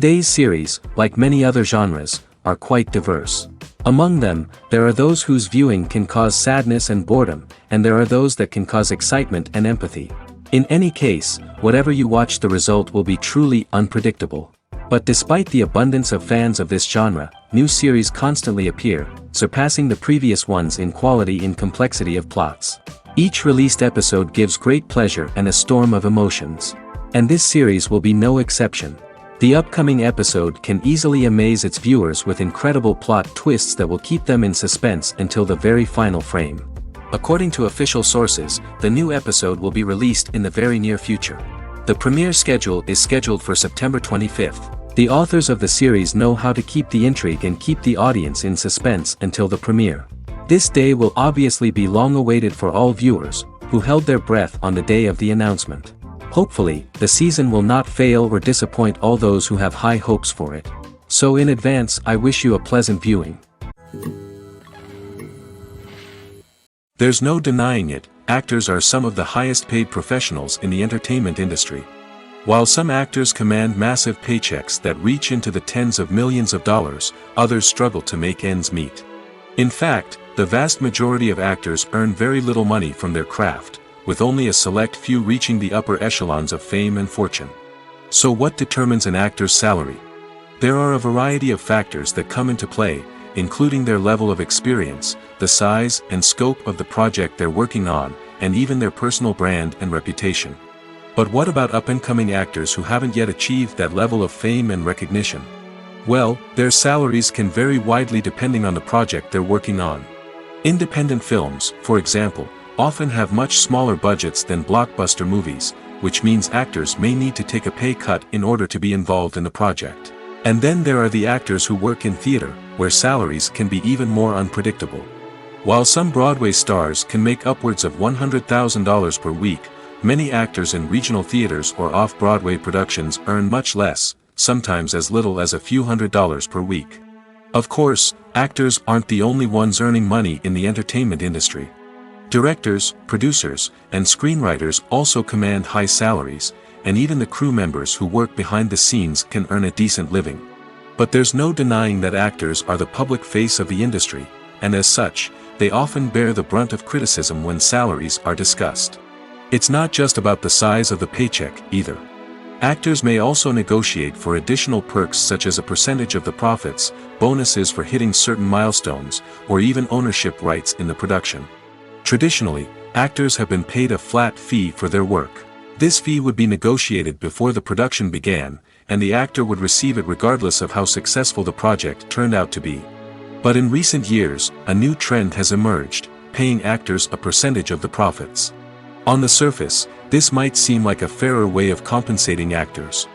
Today's series, like many other genres, are quite diverse. Among them, there are those whose viewing can cause sadness and boredom, and there are those that can cause excitement and empathy. In any case, whatever you watch, the result will be truly unpredictable. But despite the abundance of fans of this genre, new series constantly appear, surpassing the previous ones in quality and complexity of plots. Each released episode gives great pleasure and a storm of emotions. And this series will be no exception. The upcoming episode can easily amaze its viewers with incredible plot twists that will keep them in suspense until the very final frame. According to official sources, the new episode will be released in the very near future. The premiere schedule is scheduled for September 25th. The authors of the series know how to keep the intrigue and keep the audience in suspense until the premiere. This day will obviously be long awaited for all viewers, who held their breath on the day of the announcement. Hopefully, the season will not fail or disappoint all those who have high hopes for it. So in advance, I wish you a pleasant viewing. There's no denying it, actors are some of the highest paid professionals in the entertainment industry. While some actors command massive paychecks that reach into the tens of millions of dollars, others struggle to make ends meet. In fact, the vast majority of actors earn very little money from their craft, with only a select few reaching the upper echelons of fame and fortune. So what determines an actor's salary? There are a variety of factors that come into play, including their level of experience, the size and scope of the project they're working on, and even their personal brand and reputation. But what about up-and-coming actors who haven't yet achieved that level of fame and recognition? Well, their salaries can vary widely depending on the project they're working on. Independent films, for example, often have much smaller budgets than blockbuster movies, which means actors may need to take a pay cut in order to be involved in the project. And then there are the actors who work in theater, where salaries can be even more unpredictable. While some Broadway stars can make upwards of $100,000 per week, many actors in regional theaters or off-Broadway productions earn much less, sometimes as little as a few $100s per week. Of course, actors aren't the only ones earning money in the entertainment industry. Directors, producers, and screenwriters also command high salaries, and even the crew members who work behind the scenes can earn a decent living. But there's no denying that actors are the public face of the industry, and as such, they often bear the brunt of criticism when salaries are discussed. It's not just about the size of the paycheck, either. Actors may also negotiate for additional perks such as a percentage of the profits, bonuses for hitting certain milestones, or even ownership rights in the production. Traditionally, actors have been paid a flat fee for their work. This fee would be negotiated before the production began, and the actor would receive it regardless of how successful the project turned out to be. But in recent years, a new trend has emerged, paying actors a percentage of the profits. On the surface, this might seem like a fairer way of compensating actors.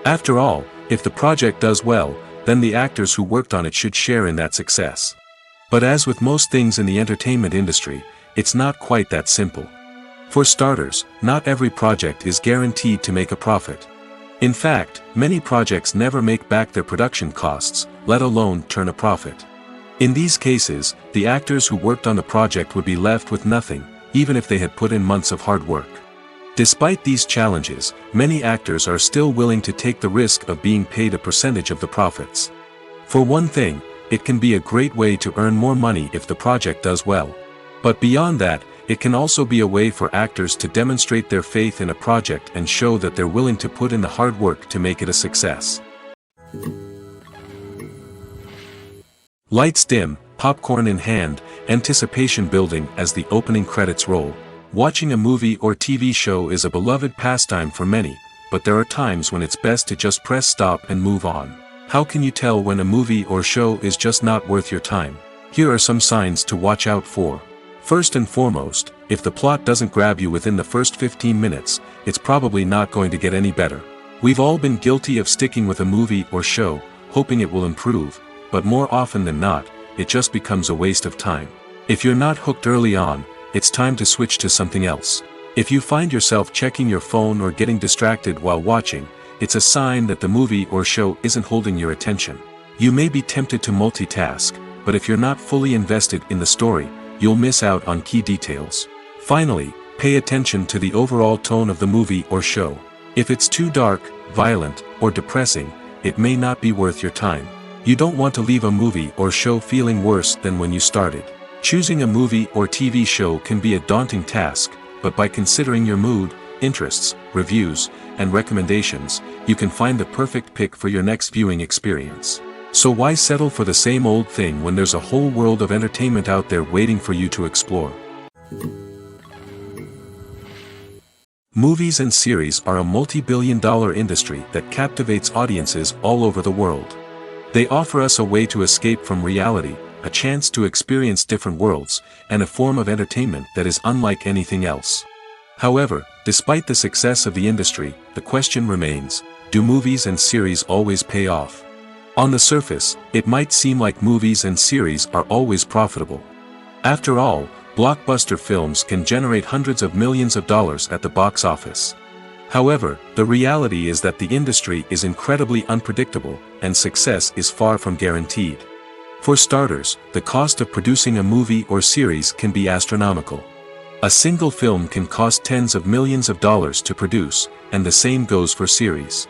After all, if the project does well, then the actors who worked on it should share in that success. But as with most things in the entertainment industry, it's not quite that simple. For starters, not every project is guaranteed to make a profit. In fact, many projects never make back their production costs, let alone turn a profit. In these cases, the actors who worked on the project would be left with nothing, even if they had put in months of hard work. Despite these challenges, many actors are still willing to take the risk of being paid a percentage of the profits. For one thing, it can be a great way to earn more money if the project does well. But beyond that, it can also be a way for actors to demonstrate their faith in a project and show that they're willing to put in the hard work to make it a success. Lights dim, popcorn in hand, anticipation building as the opening credits roll. Watching a movie or TV show is a beloved pastime for many, but there are times when it's best to just press stop and move on. How can you tell when a movie or show is just not worth your time? Here are some signs to watch out for. First and foremost, if the plot doesn't grab you within the first 15 minutes, it's probably not going to get any better. We've all been guilty of sticking with a movie or show, hoping it will improve, but more often than not, it just becomes a waste of time. If you're not hooked early on, it's time to switch to something else. If you find yourself checking your phone or getting distracted while watching, it's a sign that the movie or show isn't holding your attention. You may be tempted to multitask, but if you're not fully invested in the story, you'll miss out on key details. Finally, pay attention to the overall tone of the movie or show. If it's too dark, violent, or depressing, it may not be worth your time. You don't want to leave a movie or show feeling worse than when you started. Choosing a movie or TV show can be a daunting task, but by considering your mood, interests, reviews, and recommendations, you can find the perfect pick for your next viewing experience. So why settle for the same old thing when there's a whole world of entertainment out there waiting for you to explore? Movies and series are a multi-billion-dollar industry that captivates audiences all over the world. They offer us a way to escape from reality, a chance to experience different worlds, and a form of entertainment that is unlike anything else. However, despite the success of the industry, the question remains, do movies and series always pay off? On the surface, it might seem like movies and series are always profitable. After all, blockbuster films can generate hundreds of millions of dollars at the box office. However, the reality is that the industry is incredibly unpredictable, and success is far from guaranteed. For starters, the cost of producing a movie or series can be astronomical. A single film can cost tens of millions of dollars to produce, and the same goes for series.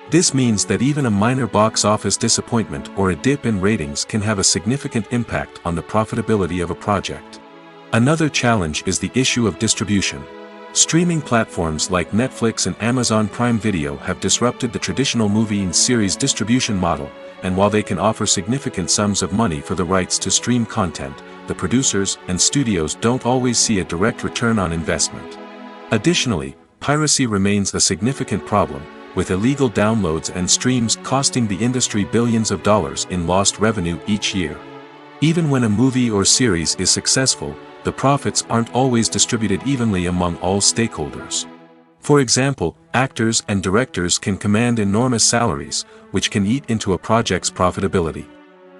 This means that even a minor box office disappointment or a dip in ratings can have a significant impact on the profitability of a project. Another challenge is the issue of distribution. Streaming platforms like Netflix and Amazon Prime Video have disrupted the traditional movie and series distribution model, and while they can offer significant sums of money for the rights to stream content, the producers and studios don't always see a direct return on investment. Additionally, piracy remains a significant problem, with illegal downloads and streams costing the industry billions of dollars in lost revenue each year. Even when a movie or series is successful, the profits aren't always distributed evenly among all stakeholders. For example, actors and directors can command enormous salaries, which can eat into a project's profitability.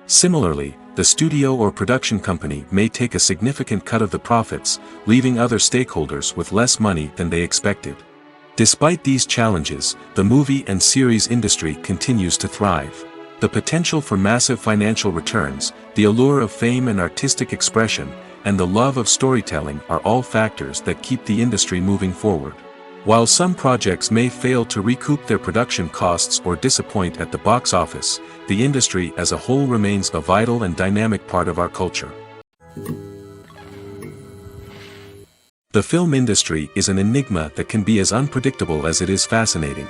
Similarly, the studio or production company may take a significant cut of the profits, leaving other stakeholders with less money than they expected. Despite these challenges, the movie and series industry continues to thrive. The potential for massive financial returns, the allure of fame and artistic expression, and the love of storytelling are all factors that keep the industry moving forward. While some projects may fail to recoup their production costs or disappoint at the box office, the industry as a whole remains a vital and dynamic part of our culture. The film industry is an enigma that can be as unpredictable as it is fascinating.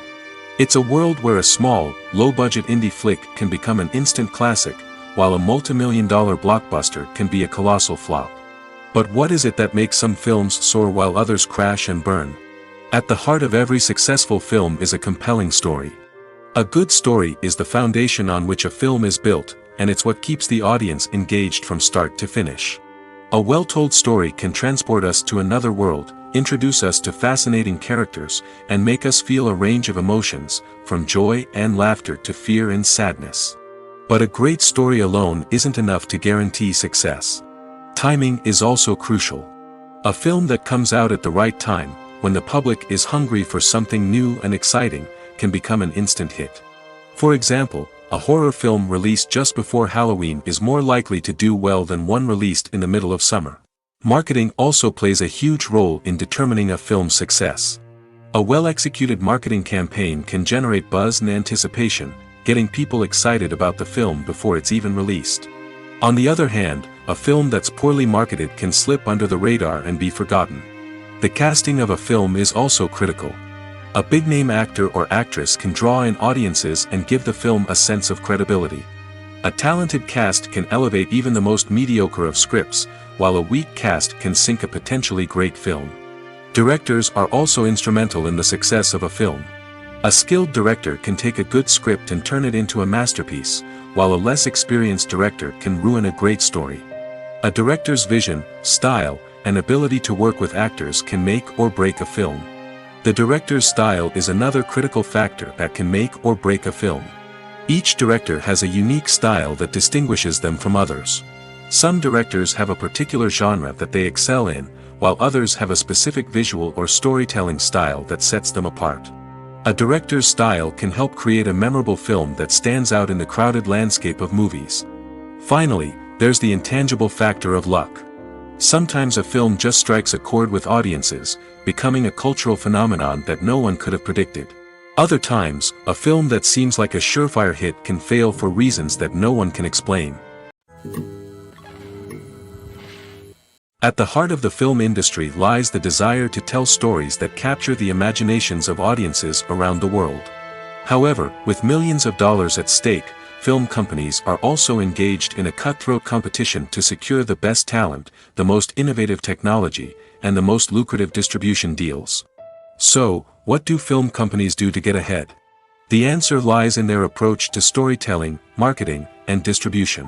It's a world where a small, low-budget indie flick can become an instant classic, while a multi-million-dollar blockbuster can be a colossal flop. But what is it that makes some films soar while others crash and burn? At the heart of every successful film is a compelling story. A good story is the foundation on which a film is built, and it's what keeps the audience engaged from start to finish. A well-told story can transport us to another world, introduce us to fascinating characters, and make us feel a range of emotions, from joy and laughter to fear and sadness. But a great story alone isn't enough to guarantee success. Timing is also crucial. A film that comes out at the right time, when the public is hungry for something new and exciting, can become an instant hit. For example, a horror film released just before Halloween is more likely to do well than one released in the middle of summer. Marketing also plays a huge role in determining a film's success. A well-executed marketing campaign can generate buzz and anticipation, getting people excited about the film before it's even released. On the other hand, a film that's poorly marketed can slip under the radar and be forgotten. The casting of a film is also critical. A big-name actor or actress can draw in audiences and give the film a sense of credibility. A talented cast can elevate even the most mediocre of scripts, while a weak cast can sink a potentially great film. Directors are also instrumental in the success of a film. A skilled director can take a good script and turn it into a masterpiece, while a less experienced director can ruin a great story. A director's vision, style, and ability to work with actors can make or break a film. The director's style is another critical factor that can make or break a film. Each director has a unique style that distinguishes them from others. Some directors have a particular genre that they excel in, while others have a specific visual or storytelling style that sets them apart. A director's style can help create a memorable film that stands out in the crowded landscape of movies. Finally, there's the intangible factor of luck. Sometimes a film just strikes a chord with audiences, becoming a cultural phenomenon that no one could have predicted. Other times, a film that seems like a surefire hit can fail for reasons that no one can explain. At the heart of the film industry lies the desire to tell stories that capture the imaginations of audiences around the world. However, with millions of dollars at stake, film companies are also engaged in a cutthroat competition to secure the best talent, the most innovative technology, and the most lucrative distribution deals. So, what do film companies do to get ahead? The answer lies in their approach to storytelling, marketing, and distribution.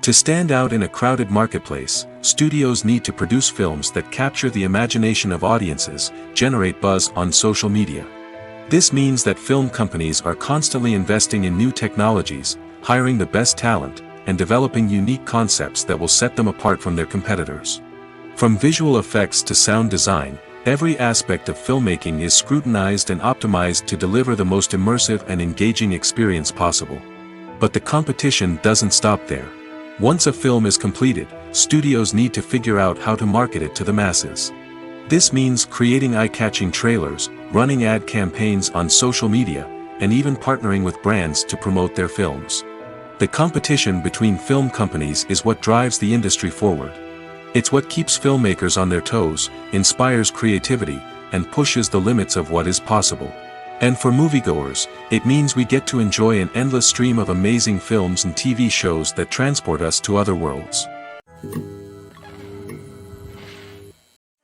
To stand out in a crowded marketplace, studios need to produce films that capture the imagination of audiences, generate buzz on social media. This means that film companies are constantly investing in new technologies, hiring the best talent, and developing unique concepts that will set them apart from their competitors. From visual effects to sound design, every aspect of filmmaking is scrutinized and optimized to deliver the most immersive and engaging experience possible. But the competition doesn't stop there. Once a film is completed, studios need to figure out how to market it to the masses. This means creating eye-catching trailers, running ad campaigns on social media, and even partnering with brands to promote their films. The competition between film companies is what drives the industry forward. It's what keeps filmmakers on their toes, inspires creativity, and pushes the limits of what is possible. And for moviegoers, it means we get to enjoy an endless stream of amazing films and TV shows that transport us to other worlds.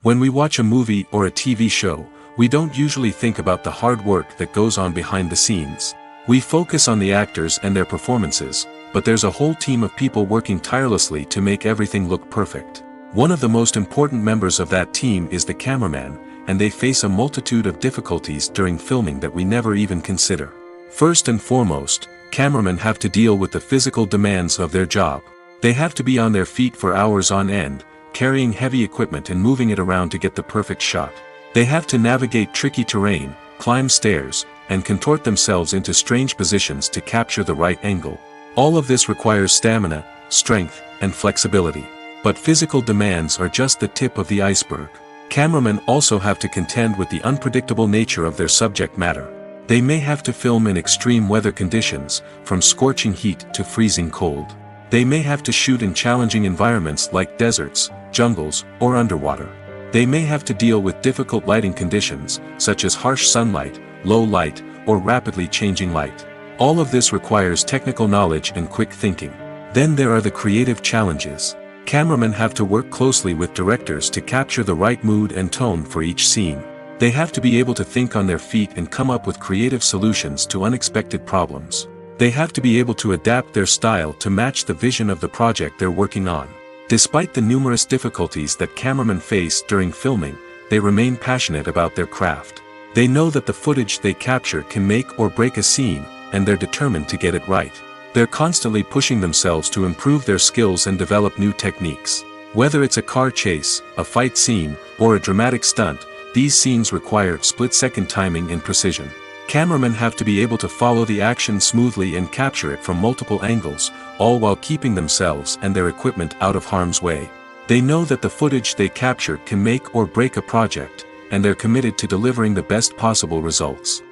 When we watch a movie or a TV show, we don't usually think about the hard work that goes on behind the scenes. We focus on the actors and their performances, but there's a whole team of people working tirelessly to make everything look perfect. One of the most important members of that team is the cameraman, and they face a multitude of difficulties during filming that we never even consider. First and foremost, cameramen have to deal with the physical demands of their job. They have to be on their feet for hours on end, carrying heavy equipment and moving it around to get the perfect shot. They have to navigate tricky terrain, climb stairs, and contort themselves into strange positions to capture the right angle. All of this requires stamina, strength, and flexibility. But physical demands are just the tip of the iceberg. Cameramen also have to contend with the unpredictable nature of their subject matter. They may have to film in extreme weather conditions, from scorching heat to freezing cold. They may have to shoot in challenging environments like deserts, jungles, or underwater. They may have to deal with difficult lighting conditions, such as harsh sunlight, low light, or rapidly changing light. All of this requires technical knowledge and quick thinking. Then there are the creative challenges. Cameramen have to work closely with directors to capture the right mood and tone for each scene. They have to be able to think on their feet and come up with creative solutions to unexpected problems. They have to be able to adapt their style to match the vision of the project they're working on. Despite the numerous difficulties that cameramen face during filming, they remain passionate about their craft. They know that the footage they capture can make or break a scene, and they're determined to get it right. They're constantly pushing themselves to improve their skills and develop new techniques. Whether it's a car chase, a fight scene, or a dramatic stunt, these scenes require split-second timing and precision. Cameramen have to be able to follow the action smoothly and capture it from multiple angles, all while keeping themselves and their equipment out of harm's way. They know that the footage they capture can make or break a project, and they're committed to delivering the best possible results.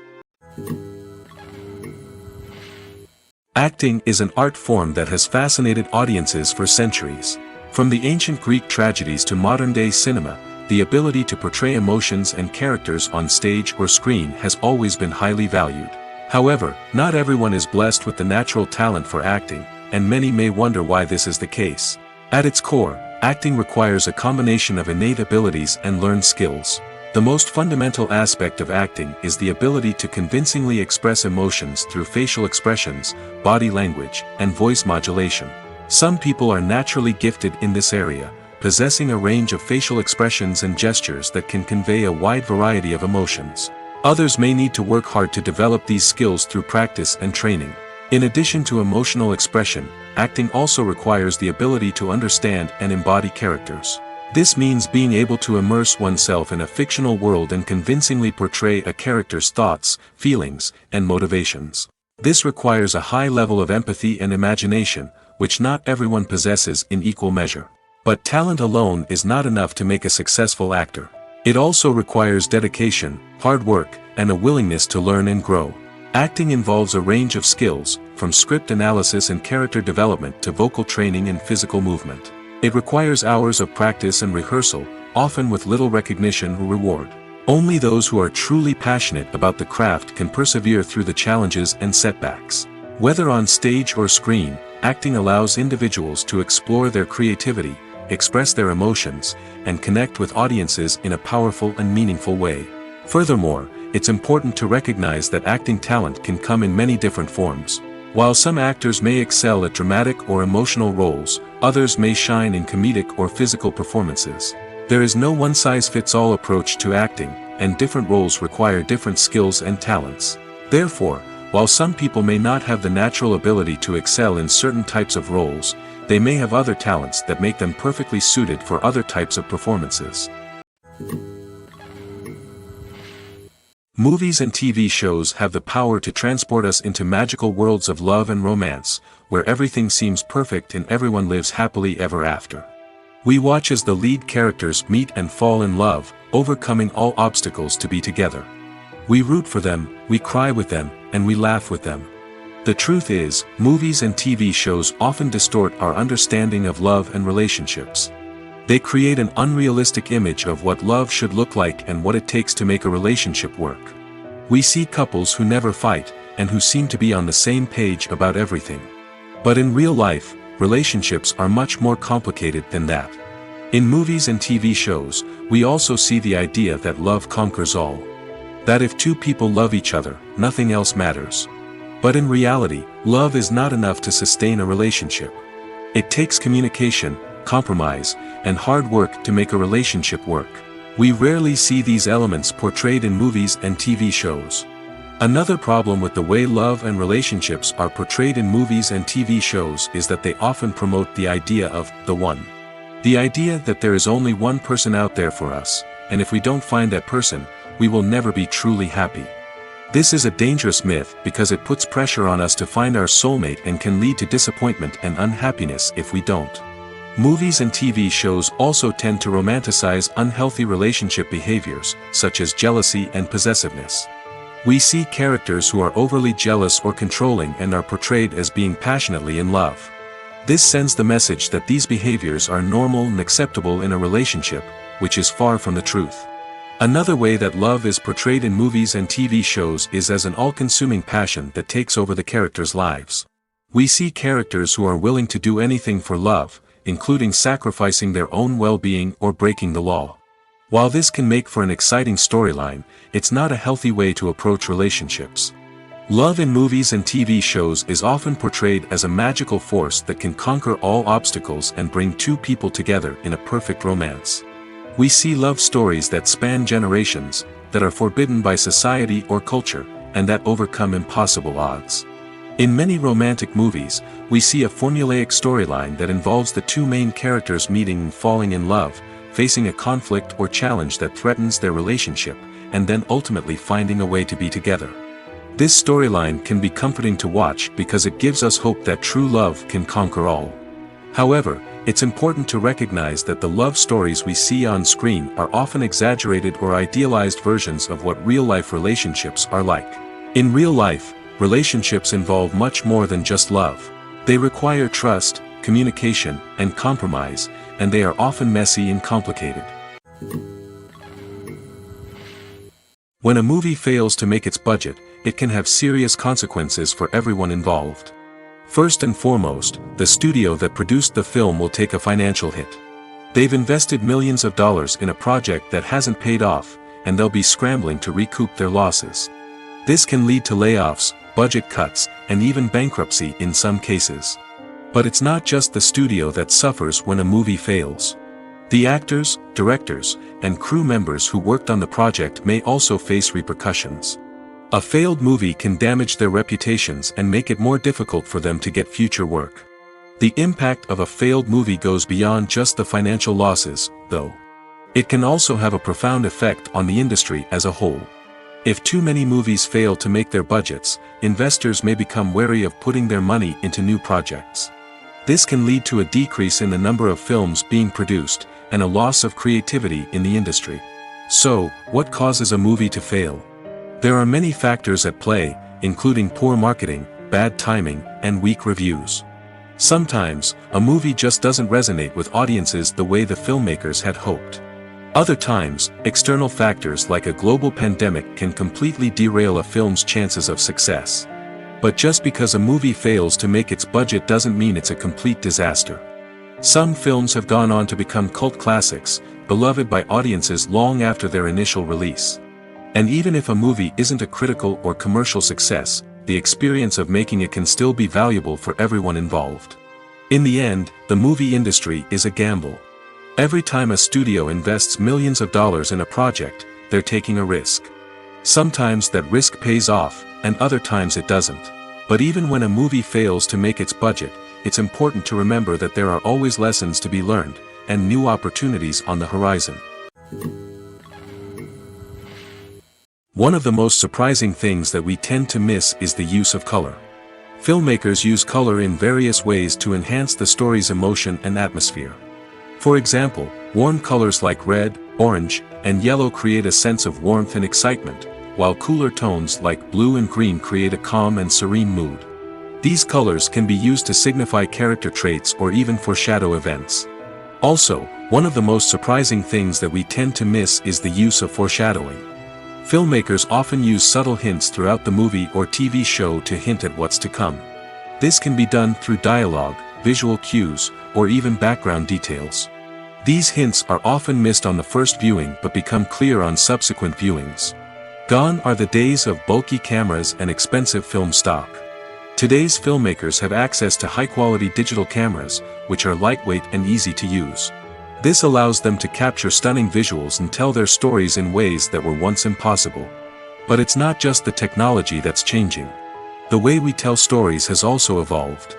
Acting is an art form that has fascinated audiences for centuries. From the ancient Greek tragedies to modern-day cinema, the ability to portray emotions and characters on stage or screen has always been highly valued. However, not everyone is blessed with the natural talent for acting, and many may wonder why this is the case. At its core, acting requires a combination of innate abilities and learned skills. The most fundamental aspect of acting is the ability to convincingly express emotions through facial expressions, body language, and voice modulation. Some people are naturally gifted in this area, possessing a range of facial expressions and gestures that can convey a wide variety of emotions. Others may need to work hard to develop these skills through practice and training. In addition to emotional expression, acting also requires the ability to understand and embody characters. This means being able to immerse oneself in a fictional world and convincingly portray a character's thoughts, feelings, and motivations. This requires a high level of empathy and imagination, which not everyone possesses in equal measure. But talent alone is not enough to make a successful actor. It also requires dedication, hard work, and a willingness to learn and grow. Acting involves a range of skills, from script analysis and character development to vocal training and physical movement. It requires hours of practice and rehearsal, often with little recognition or reward. Only those who are truly passionate about the craft can persevere through the challenges and setbacks. Whether on stage or screen, acting allows individuals to explore their creativity, express their emotions, and connect with audiences in a powerful and meaningful way. Furthermore, it's important to recognize that acting talent can come in many different forms. While some actors may excel at dramatic or emotional roles, others may shine in comedic or physical performances. There is no one-size-fits-all approach to acting, and different roles require different skills and talents. Therefore, while some people may not have the natural ability to excel in certain types of roles, they may have other talents that make them perfectly suited for other types of performances. Movies and TV shows have the power to transport us into magical worlds of love and romance, where everything seems perfect and everyone lives happily ever after. We watch as the lead characters meet and fall in love, overcoming all obstacles to be together. We root for them, we cry with them, and we laugh with them. The truth is, movies and TV shows often distort our understanding of love and relationships. They create an unrealistic image of what love should look like and what it takes to make a relationship work. We see couples who never fight, and who seem to be on the same page about everything. But in real life, relationships are much more complicated than that. In movies and TV shows, we also see the idea that love conquers all. That if two people love each other, nothing else matters. But in reality, love is not enough to sustain a relationship. It takes communication, compromise, and hard work to make a relationship work. We rarely see these elements portrayed in movies and TV shows. Another problem with the way love and relationships are portrayed in movies and TV shows is that they often promote the idea of the one. The idea that there is only one person out there for us, and if we don't find that person, we will never be truly happy. This is a dangerous myth because it puts pressure on us to find our soulmate and can lead to disappointment and unhappiness if we don't. Movies and TV shows also tend to romanticize unhealthy relationship behaviors, such as jealousy and possessiveness. We see characters who are overly jealous or controlling and are portrayed as being passionately in love. This sends the message that these behaviors are normal and acceptable in a relationship, which is far from the truth. Another way that love is portrayed in movies and TV shows is as an all-consuming passion that takes over the characters' lives. We see characters who are willing to do anything for love, including sacrificing their own well-being or breaking the law. While this can make for an exciting storyline, it's not a healthy way to approach relationships. Love in movies and TV shows is often portrayed as a magical force that can conquer all obstacles and bring two people together in a perfect romance. We see love stories that span generations, that are forbidden by society or culture, and that overcome impossible odds. In many romantic movies, we see a formulaic storyline that involves the two main characters meeting and falling in love, facing a conflict or challenge that threatens their relationship, and then ultimately finding a way to be together. This storyline can be comforting to watch because it gives us hope that true love can conquer all. However, it's important to recognize that the love stories we see on screen are often exaggerated or idealized versions of what real-life relationships are like. In real life, relationships involve much more than just love. They require trust, communication, and compromise, and they are often messy and complicated. When a movie fails to make its budget, it can have serious consequences for everyone involved. First and foremost, the studio that produced the film will take a financial hit. They've invested millions of dollars in a project that hasn't paid off, and they'll be scrambling to recoup their losses. This can lead to layoffs, budget cuts, and even bankruptcy in some cases. But it's not just the studio that suffers when a movie fails. The actors, directors, and crew members who worked on the project may also face repercussions. A failed movie can damage their reputations and make it more difficult for them to get future work. The impact of a failed movie goes beyond just the financial losses, though. It can also have a profound effect on the industry as a whole. If too many movies fail to make their budgets, investors may become wary of putting their money into new projects. This can lead to a decrease in the number of films being produced, and a loss of creativity in the industry. So, what causes a movie to fail? There are many factors at play, including poor marketing, bad timing, and weak reviews. Sometimes, a movie just doesn't resonate with audiences the way the filmmakers had hoped. Other times, external factors like a global pandemic can completely derail a film's chances of success. But just because a movie fails to make its budget doesn't mean it's a complete disaster. Some films have gone on to become cult classics, beloved by audiences long after their initial release. And even if a movie isn't a critical or commercial success, the experience of making it can still be valuable for everyone involved. In the end, the movie industry is a gamble. Every time a studio invests millions of dollars in a project, they're taking a risk. Sometimes that risk pays off, and other times it doesn't. But even when a movie fails to make its budget, it's important to remember that there are always lessons to be learned, and new opportunities on the horizon. One of the most surprising things that we tend to miss is the use of color. Filmmakers use color in various ways to enhance the story's emotion and atmosphere. For example, warm colors like red, orange, and yellow create a sense of warmth and excitement, while cooler tones like blue and green create a calm and serene mood. These colors can be used to signify character traits or even foreshadow events. Also, one of the most surprising things that we tend to miss is the use of foreshadowing. Filmmakers often use subtle hints throughout the movie or TV show to hint at what's to come. This can be done through dialogue, visual cues, or even background details. These hints are often missed on the first viewing but become clear on subsequent viewings. Gone are the days of bulky cameras and expensive film stock. Today's filmmakers have access to high-quality digital cameras, which are lightweight and easy to use. This allows them to capture stunning visuals and tell their stories in ways that were once impossible. But it's not just the technology that's changing. The way we tell stories has also evolved.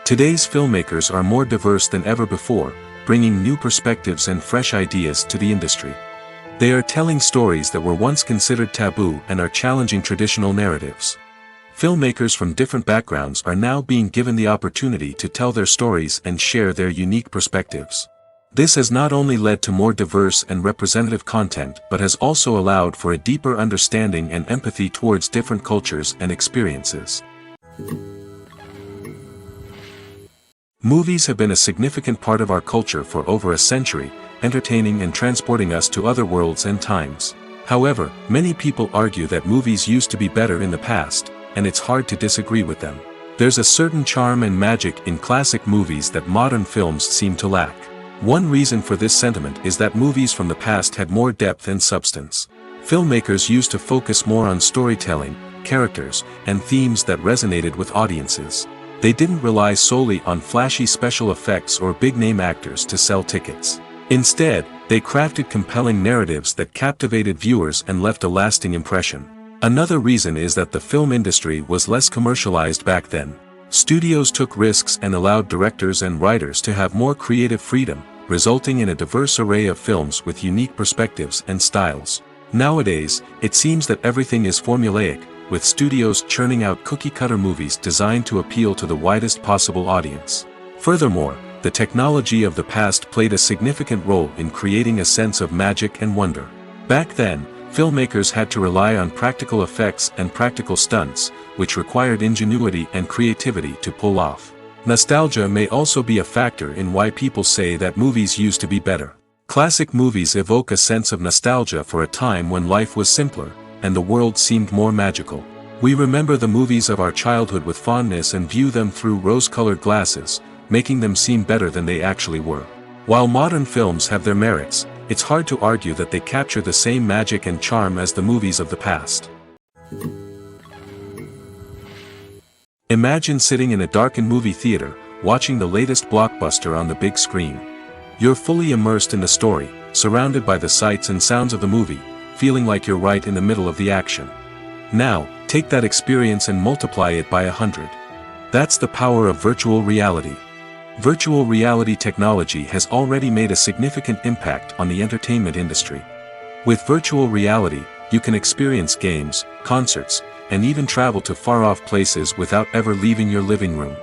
Today's filmmakers are more diverse than ever before, bringing new perspectives and fresh ideas to the industry. They are telling stories that were once considered taboo and are challenging traditional narratives. Filmmakers from different backgrounds are now being given the opportunity to tell their stories and share their unique perspectives. This has not only led to more diverse and representative content but has also allowed for a deeper understanding and empathy towards different cultures and experiences. Movies have been a significant part of our culture for over a century, entertaining and transporting us to other worlds and times. However, many people argue that movies used to be better in the past, and it's hard to disagree with them. There's a certain charm and magic in classic movies that modern films seem to lack. One reason for this sentiment is that movies from the past had more depth and substance. Filmmakers used to focus more on storytelling, characters, and themes that resonated with audiences. They didn't rely solely on flashy special effects or big-name actors to sell tickets. Instead, they crafted compelling narratives that captivated viewers and left a lasting impression. Another reason is that the film industry was less commercialized back then. Studios took risks and allowed directors and writers to have more creative freedom, resulting in a diverse array of films with unique perspectives and styles. Nowadays, it seems that everything is formulaic, with studios churning out cookie-cutter movies designed to appeal to the widest possible audience. Furthermore, the technology of the past played a significant role in creating a sense of magic and wonder. Back then, filmmakers had to rely on practical effects and practical stunts, which required ingenuity and creativity to pull off. Nostalgia may also be a factor in why people say that movies used to be better. Classic movies evoke a sense of nostalgia for a time when life was simpler, and the world seemed more magical. We remember the movies of our childhood with fondness and view them through rose-colored glasses, making them seem better than they actually were. While modern films have their merits, it's hard to argue that they capture the same magic and charm as the movies of the past. Imagine sitting in a darkened movie theater, watching the latest blockbuster on the big screen. You're fully immersed in the story, surrounded by the sights and sounds of the movie, feeling like you're right in the middle of the action. Now, take that experience and multiply it by 100. That's the power of virtual reality. Virtual reality technology has already made a significant impact on the entertainment industry. With virtual reality, you can experience games, concerts, and even travel to far-off places without ever leaving your living room.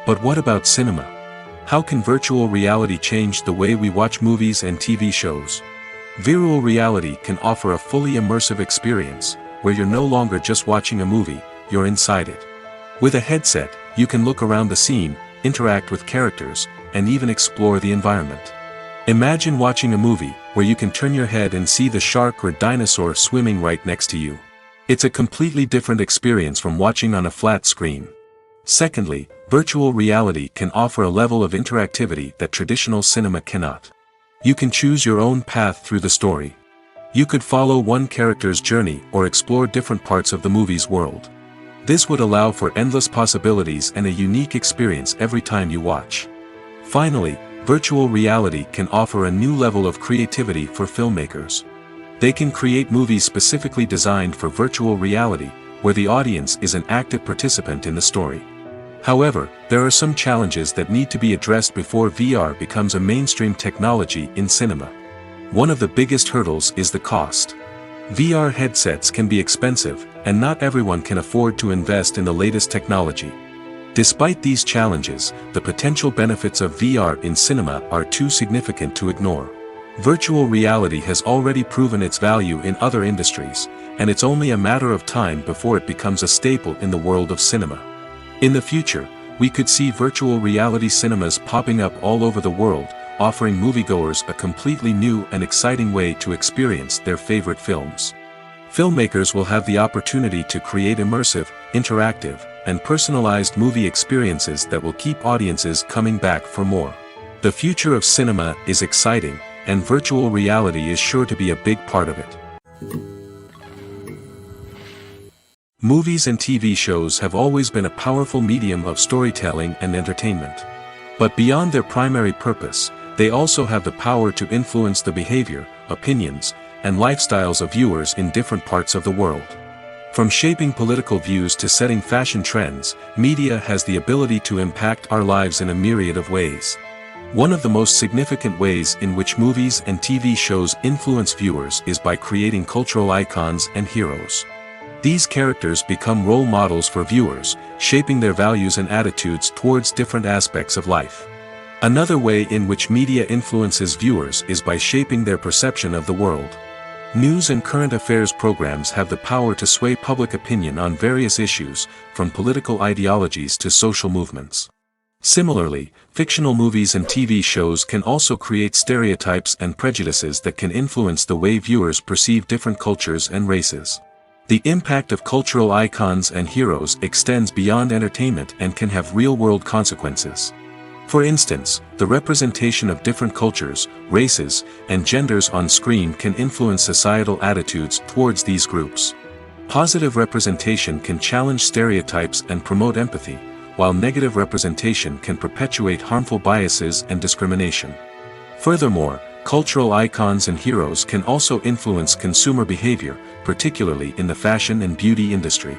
But what about cinema? How can virtual reality change the way we watch movies and TV shows? Virtual reality can offer a fully immersive experience, where you're no longer just watching a movie, you're inside it. With a headset, you can look around the scene, interact with characters, and even explore the environment. Imagine watching a movie where you can turn your head and see the shark or dinosaur swimming right next to you. It's a completely different experience from watching on a flat screen. Secondly, virtual reality can offer a level of interactivity that traditional cinema cannot. You can choose your own path through the story. You could follow one character's journey or explore different parts of the movie's world. This would allow for endless possibilities and a unique experience every time you watch. Finally, virtual reality can offer a new level of creativity for filmmakers. They can create movies specifically designed for virtual reality, where the audience is an active participant in the story. However, there are some challenges that need to be addressed before VR becomes a mainstream technology in cinema. One of the biggest hurdles is the cost. VR headsets can be expensive, and not everyone can afford to invest in the latest technology. Despite these challenges, the potential benefits of VR in cinema are too significant to ignore. Virtual reality has already proven its value in other industries, and it's only a matter of time before it becomes a staple in the world of cinema. In the future, we could see virtual reality cinemas popping up all over the world, offering moviegoers a completely new and exciting way to experience their favorite films. Filmmakers will have the opportunity to create immersive, interactive, and personalized movie experiences that will keep audiences coming back for more. The future of cinema is exciting, and virtual reality is sure to be a big part of it. Movies and TV shows have always been a powerful medium of storytelling and entertainment. But beyond their primary purpose, they also have the power to influence the behavior, opinions, and lifestyles of viewers in different parts of the world. From shaping political views to setting fashion trends, media has the ability to impact our lives in a myriad of ways. One of the most significant ways in which movies and TV shows influence viewers is by creating cultural icons and heroes. These characters become role models for viewers, shaping their values and attitudes towards different aspects of life. Another way in which media influences viewers is by shaping their perception of the world. News and current affairs programs have the power to sway public opinion on various issues, from political ideologies to social movements. Similarly, fictional movies and TV shows can also create stereotypes and prejudices that can influence the way viewers perceive different cultures and races. The impact of cultural icons and heroes extends beyond entertainment and can have real-world consequences. For instance, the representation of different cultures, races, and genders on screen can influence societal attitudes towards these groups. Positive representation can challenge stereotypes and promote empathy, while negative representation can perpetuate harmful biases and discrimination. Furthermore, cultural icons and heroes can also influence consumer behavior, particularly in the fashion and beauty industry.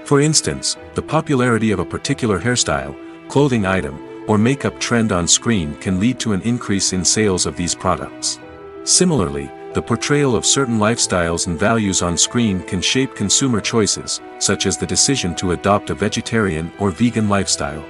For instance, the popularity of a particular hairstyle, clothing item, or makeup trend on screen can lead to an increase in sales of these products. Similarly, the portrayal of certain lifestyles and values on screen can shape consumer choices, such as the decision to adopt a vegetarian or vegan lifestyle.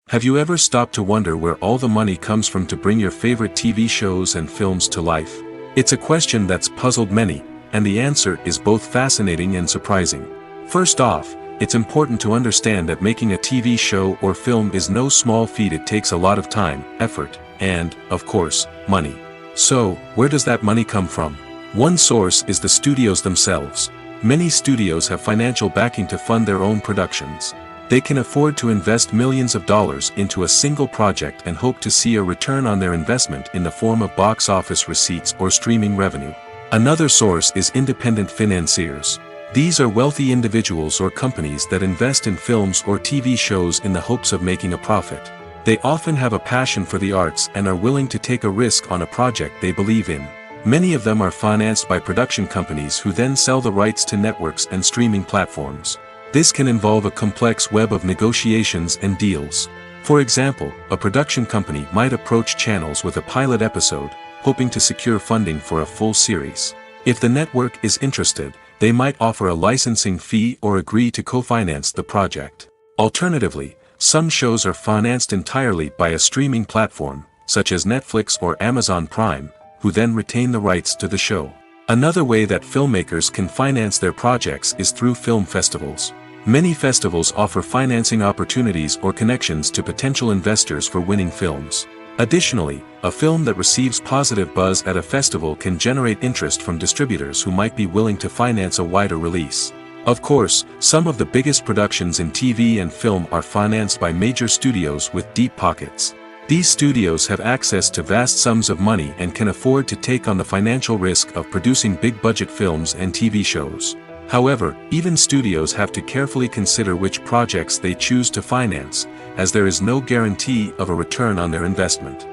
Have you ever stopped to wonder where all the money comes from to bring your favorite TV shows and films to life? It's a question that's puzzled many, and the answer is both fascinating and surprising. First off, it's important to understand that making a TV show or film is no small feat. It takes a lot of time, effort, and, of course, money. So, where does that money come from? One source is the studios themselves. Many studios have financial backing to fund their own productions. They can afford to invest millions of dollars into a single project and hope to see a return on their investment in the form of box office receipts or streaming revenue. Another source is independent financiers. These are wealthy individuals or companies that invest in films or TV shows in the hopes of making a profit. They often have a passion for the arts and are willing to take a risk on a project they believe in. Many of them are financed by production companies who then sell the rights to networks and streaming platforms. This can involve a complex web of negotiations and deals. For example, a production company might approach channels with a pilot episode, hoping to secure funding for a full series. If the network is interested, they might offer a licensing fee or agree to co-finance the project. Alternatively, some shows are financed entirely by a streaming platform, such as Netflix or Amazon Prime, who then retain the rights to the show. Another way that filmmakers can finance their projects is through film festivals. Many festivals offer financing opportunities or connections to potential investors for winning films. Additionally, a film that receives positive buzz at a festival can generate interest from distributors who might be willing to finance a wider release. Of course, some of the biggest productions in TV and film are financed by major studios with deep pockets. These studios have access to vast sums of money and can afford to take on the financial risk of producing big-budget films and TV shows. However, even studios have to carefully consider which projects they choose to finance, as there is no guarantee of a return on their investment.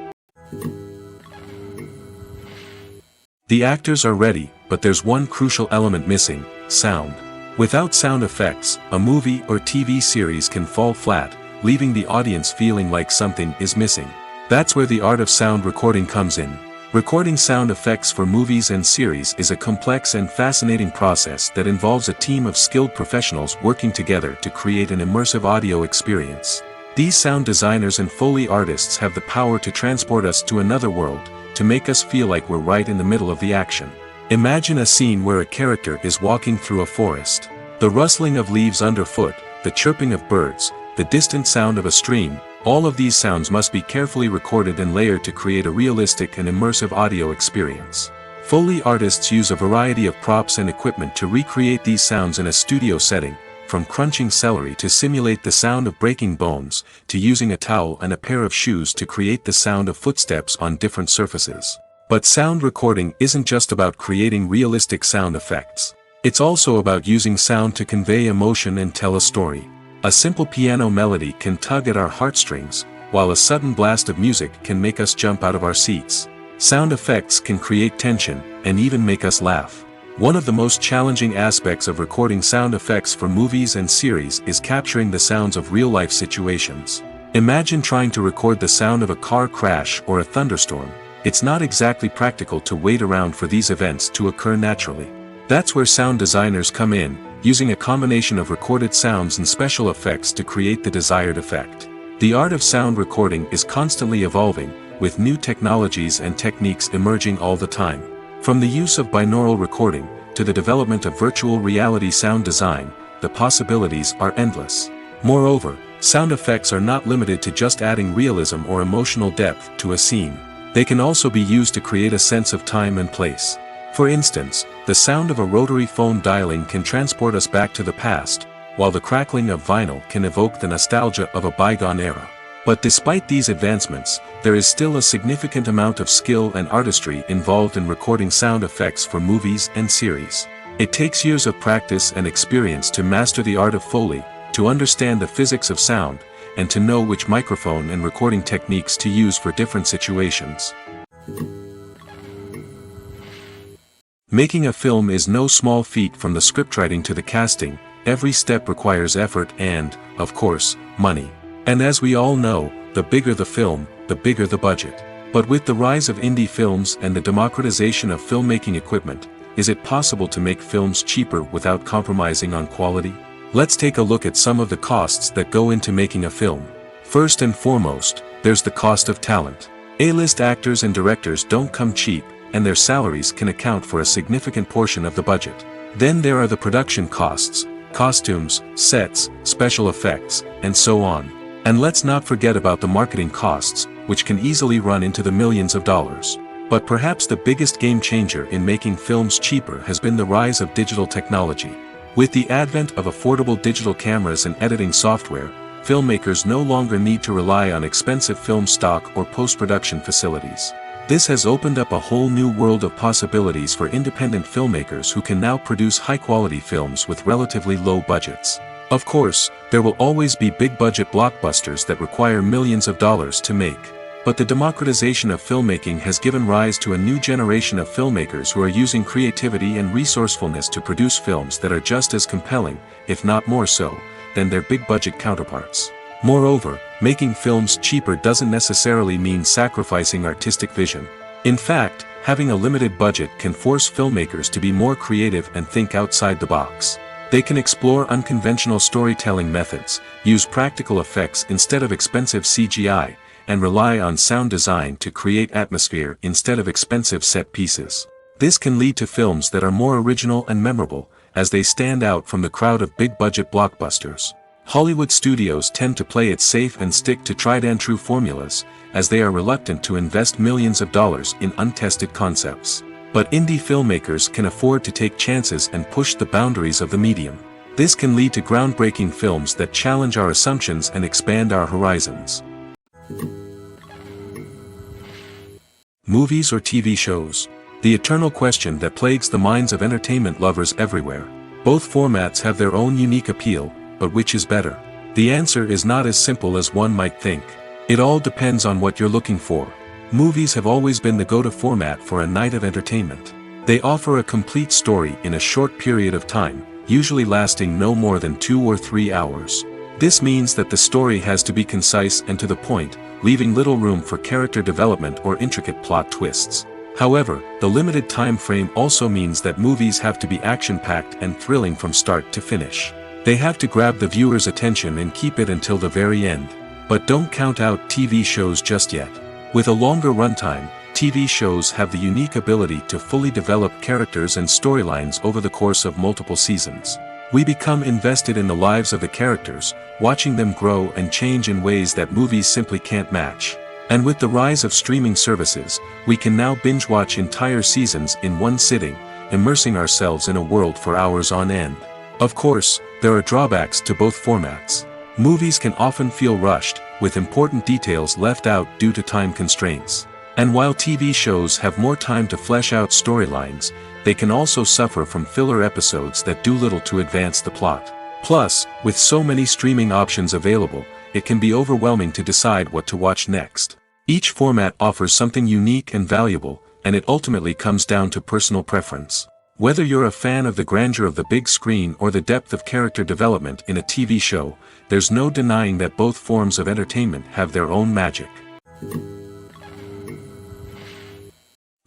The actors are ready, but there's one crucial element missing: sound. Without sound effects, a movie or TV series can fall flat, leaving the audience feeling like something is missing. That's where the art of sound recording comes in. Recording sound effects for movies and series is a complex and fascinating process that involves a team of skilled professionals working together to create an immersive audio experience. These sound designers and Foley artists have the power to transport us to another world, to make us feel like we're right in the middle of the action. Imagine a scene where a character is walking through a forest. The rustling of leaves underfoot, the chirping of birds, the distant sound of a stream, all of these sounds must be carefully recorded and layered to create a realistic and immersive audio experience. Foley artists use a variety of props and equipment to recreate these sounds in a studio setting, from crunching celery to simulate the sound of breaking bones, to using a towel and a pair of shoes to create the sound of footsteps on different surfaces. But sound recording isn't just about creating realistic sound effects. It's also about using sound to convey emotion and tell a story. A simple piano melody can tug at our heartstrings, while a sudden blast of music can make us jump out of our seats. Sound effects can create tension, and even make us laugh. One of the most challenging aspects of recording sound effects for movies and series is capturing the sounds of real-life situations. Imagine trying to record the sound of a car crash or a thunderstorm. It's not exactly practical to wait around for these events to occur naturally. That's where sound designers come in, using a combination of recorded sounds and special effects to create the desired effect. The art of sound recording is constantly evolving, with new technologies and techniques emerging all the time. From the use of binaural recording, to the development of virtual reality sound design, the possibilities are endless. Moreover, sound effects are not limited to just adding realism or emotional depth to a scene. They can also be used to create a sense of time and place. For instance, the sound of a rotary phone dialing can transport us back to the past, while the crackling of vinyl can evoke the nostalgia of a bygone era. But despite these advancements, there is still a significant amount of skill and artistry involved in recording sound effects for movies and series. It takes years of practice and experience to master the art of Foley, to understand the physics of sound, and to know which microphone and recording techniques to use for different situations. Making a film is no small feat. From the scriptwriting to the casting, every step requires effort and, of course, money. And as we all know, the bigger the film, the bigger the budget. But with the rise of indie films and the democratization of filmmaking equipment, is it possible to make films cheaper without compromising on quality? Let's take a look at some of the costs that go into making a film. First and foremost, there's the cost of talent. A-list actors and directors don't come cheap, and their salaries can account for a significant portion of the budget. Then there are the production costs, costumes, sets, special effects, and so on. And let's not forget about the marketing costs, which can easily run into the millions of dollars. But perhaps the biggest game changer in making films cheaper has been the rise of digital technology. With the advent of affordable digital cameras and editing software, filmmakers no longer need to rely on expensive film stock or post-production facilities. This has opened up a whole new world of possibilities for independent filmmakers who can now produce high-quality films with relatively low budgets. Of course, there will always be big-budget blockbusters that require millions of dollars to make. But the democratization of filmmaking has given rise to a new generation of filmmakers who are using creativity and resourcefulness to produce films that are just as compelling, if not more so, than their big-budget counterparts. Moreover, making films cheaper doesn't necessarily mean sacrificing artistic vision. In fact, having a limited budget can force filmmakers to be more creative and think outside the box. They can explore unconventional storytelling methods, use practical effects instead of expensive CGI, and rely on sound design to create atmosphere instead of expensive set pieces. This can lead to films that are more original and memorable, as they stand out from the crowd of big-budget blockbusters. Hollywood studios tend to play it safe and stick to tried-and-true formulas, as they are reluctant to invest millions of dollars in untested concepts. But indie filmmakers can afford to take chances and push the boundaries of the medium. This can lead to groundbreaking films that challenge our assumptions and expand our horizons. Movies or TV shows? The eternal question that plagues the minds of entertainment lovers everywhere. Both formats have their own unique appeal, but which is better? The answer is not as simple as one might think. It all depends on what you're looking for. Movies have always been the go-to format for a night of entertainment. They offer a complete story in a short period of time, usually lasting no more than 2 or 3 hours. This means that the story has to be concise and to the point, leaving little room for character development or intricate plot twists. However, the limited time frame also means that movies have to be action-packed and thrilling from start to finish. They have to grab the viewer's attention and keep it until the very end. But don't count out TV shows just yet. With a longer runtime, TV shows have the unique ability to fully develop characters and storylines over the course of multiple seasons. We become invested in the lives of the characters, watching them grow and change in ways that movies simply can't match. And with the rise of streaming services, we can now binge-watch entire seasons in one sitting, immersing ourselves in a world for hours on end. Of course, there are drawbacks to both formats. Movies can often feel rushed, with important details left out due to time constraints. And while TV shows have more time to flesh out storylines, they can also suffer from filler episodes that do little to advance the plot. Plus, with so many streaming options available, it can be overwhelming to decide what to watch next. Each format offers something unique and valuable, and it ultimately comes down to personal preference. Whether you're a fan of the grandeur of the big screen or the depth of character development in a TV show, there's no denying that both forms of entertainment have their own magic.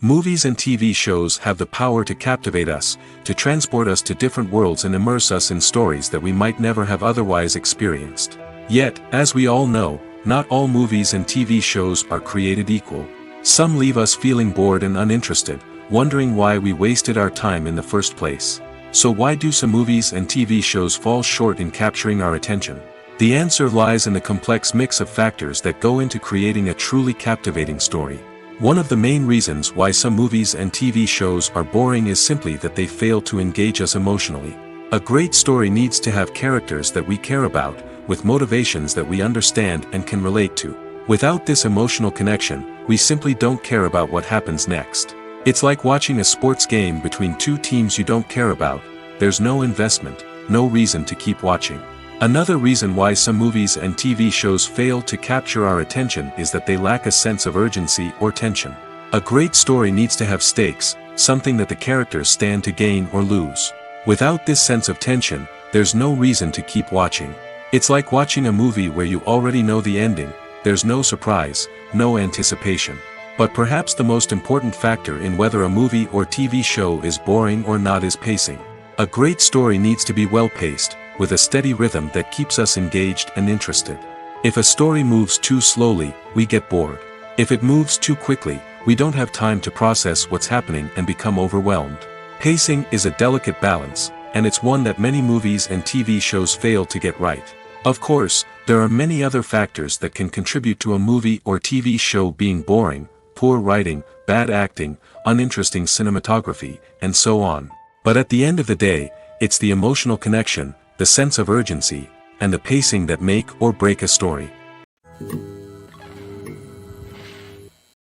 Movies and TV shows have the power to captivate us, to transport us to different worlds and immerse us in stories that we might never have otherwise experienced. Yet, as we all know, not all movies and TV shows are created equal. Some leave us feeling bored and uninterested, wondering why we wasted our time in the first place. So why do some movies and TV shows fall short in capturing our attention? The answer lies in the complex mix of factors that go into creating a truly captivating story. One of the main reasons why some movies and TV shows are boring is simply that they fail to engage us emotionally. A great story needs to have characters that we care about, with motivations that we understand and can relate to. Without this emotional connection, we simply don't care about what happens next. It's like watching a sports game between two teams you don't care about. There's no investment, no reason to keep watching. Another reason why some movies and TV shows fail to capture our attention is that they lack a sense of urgency or tension. A great story needs to have stakes, something that the characters stand to gain or lose. Without this sense of tension, there's no reason to keep watching. It's like watching a movie where you already know the ending. There's no surprise, no anticipation. But perhaps the most important factor in whether a movie or TV show is boring or not is pacing. A great story needs to be well-paced, with a steady rhythm that keeps us engaged and interested. If a story moves too slowly, we get bored. If it moves too quickly, we don't have time to process what's happening and become overwhelmed. Pacing is a delicate balance, and it's one that many movies and TV shows fail to get right. Of course, there are many other factors that can contribute to a movie or TV show being boring, poor writing, bad acting, uninteresting cinematography, and so on. But at the end of the day, it's the emotional connection, the sense of urgency, and the pacing that make or break a story.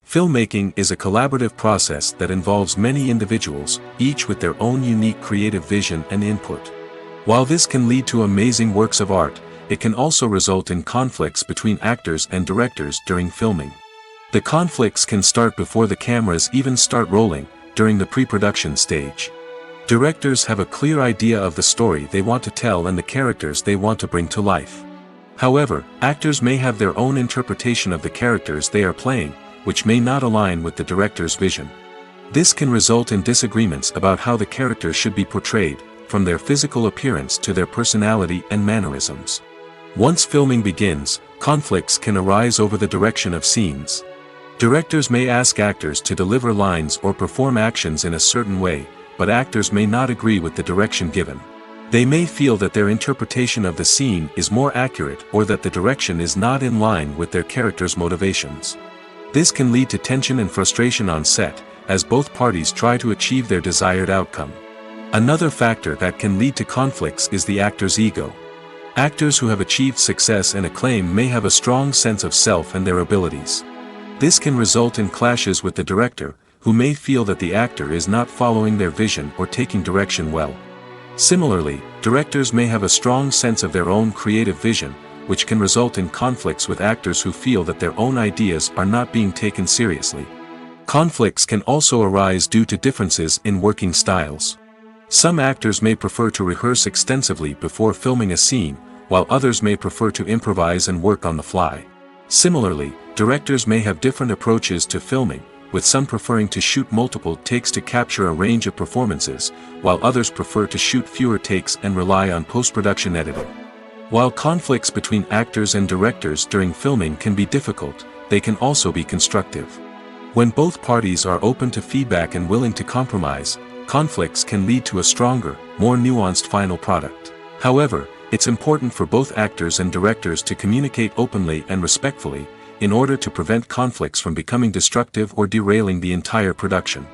Filmmaking is a collaborative process that involves many individuals, each with their own unique creative vision and input. While this can lead to amazing works of art, it can also result in conflicts between actors and directors during filming. The conflicts can start before the cameras even start rolling, during the pre-production stage. Directors have a clear idea of the story they want to tell and the characters they want to bring to life. However, actors may have their own interpretation of the characters they are playing, which may not align with the director's vision. This can result in disagreements about how the characters should be portrayed, from their physical appearance to their personality and mannerisms. Once filming begins, conflicts can arise over the direction of scenes. Directors may ask actors to deliver lines or perform actions in a certain way, but actors may not agree with the direction given. They may feel that their interpretation of the scene is more accurate or that the direction is not in line with their character's motivations. This can lead to tension and frustration on set, as both parties try to achieve their desired outcome. Another factor that can lead to conflicts is the actor's ego. Actors who have achieved success and acclaim may have a strong sense of self and their abilities. This can result in clashes with the director, who may feel that the actor is not following their vision or taking direction well. Similarly, directors may have a strong sense of their own creative vision, which can result in conflicts with actors who feel that their own ideas are not being taken seriously. Conflicts can also arise due to differences in working styles. Some actors may prefer to rehearse extensively before filming a scene, while others may prefer to improvise and work on the fly. Similarly, directors may have different approaches to filming, with some preferring to shoot multiple takes to capture a range of performances, while others prefer to shoot fewer takes and rely on post-production editing. While conflicts between actors and directors during filming can be difficult, they can also be constructive. When both parties are open to feedback and willing to compromise, conflicts can lead to a stronger, more nuanced final product. However, it's important for both actors and directors to communicate openly and respectfully, in order to prevent conflicts from becoming destructive or derailing the entire production.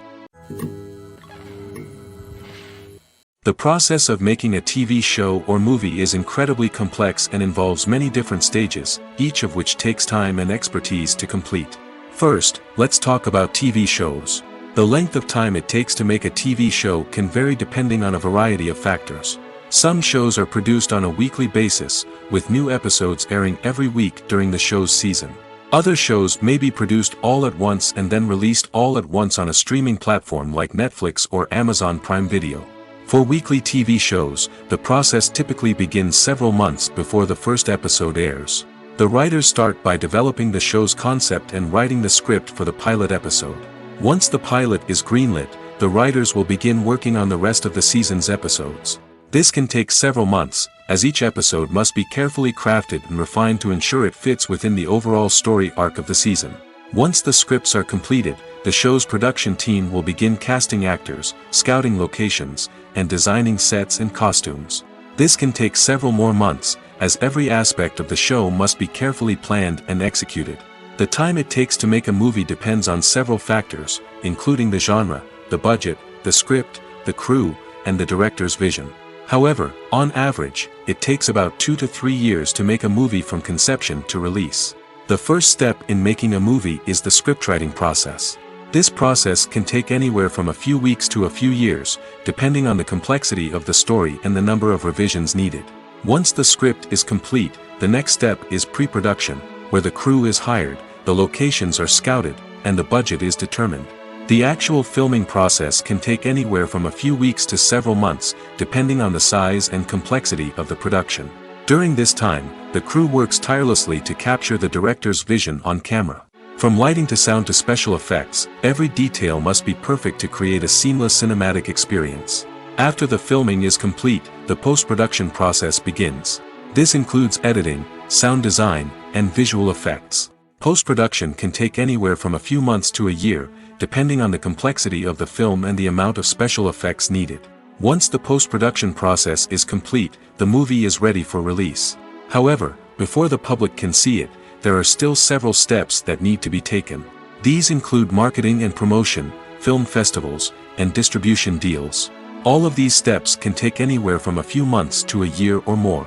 The process of making a TV show or movie is incredibly complex and involves many different stages, each of which takes time and expertise to complete. First, let's talk about TV shows. The length of time it takes to make a TV show can vary depending on a variety of factors. Some shows are produced on a weekly basis, with new episodes airing every week during the show's season. Other shows may be produced all at once and then released all at once on a streaming platform like Netflix or Amazon Prime Video. For weekly TV shows, the process typically begins several months before the first episode airs. The writers start by developing the show's concept and writing the script for the pilot episode. Once the pilot is greenlit, the writers will begin working on the rest of the season's episodes. This can take several months, as each episode must be carefully crafted and refined to ensure it fits within the overall story arc of the season. Once the scripts are completed, the show's production team will begin casting actors, scouting locations, and designing sets and costumes. This can take several more months, as every aspect of the show must be carefully planned and executed. The time it takes to make a movie depends on several factors, including the genre, the budget, the script, the crew, and the director's vision. However, on average, it takes about 2 to 3 years to make a movie from conception to release. The first step in making a movie is the scriptwriting process. This process can take anywhere from a few weeks to a few years, depending on the complexity of the story and the number of revisions needed. Once the script is complete, the next step is pre-production, where the crew is hired, the locations are scouted, and the budget is determined. The actual filming process can take anywhere from a few weeks to several months, depending on the size and complexity of the production. During this time, the crew works tirelessly to capture the director's vision on camera. From lighting to sound to special effects, every detail must be perfect to create a seamless cinematic experience. After the filming is complete, the post-production process begins. This includes editing, sound design, and visual effects. Post-production can take anywhere from a few months to a year, depending on the complexity of the film and the amount of special effects needed. Once the post-production process is complete, the movie is ready for release. However, before the public can see it, there are still several steps that need to be taken. These include marketing and promotion, film festivals, and distribution deals. All of these steps can take anywhere from a few months to a year or more.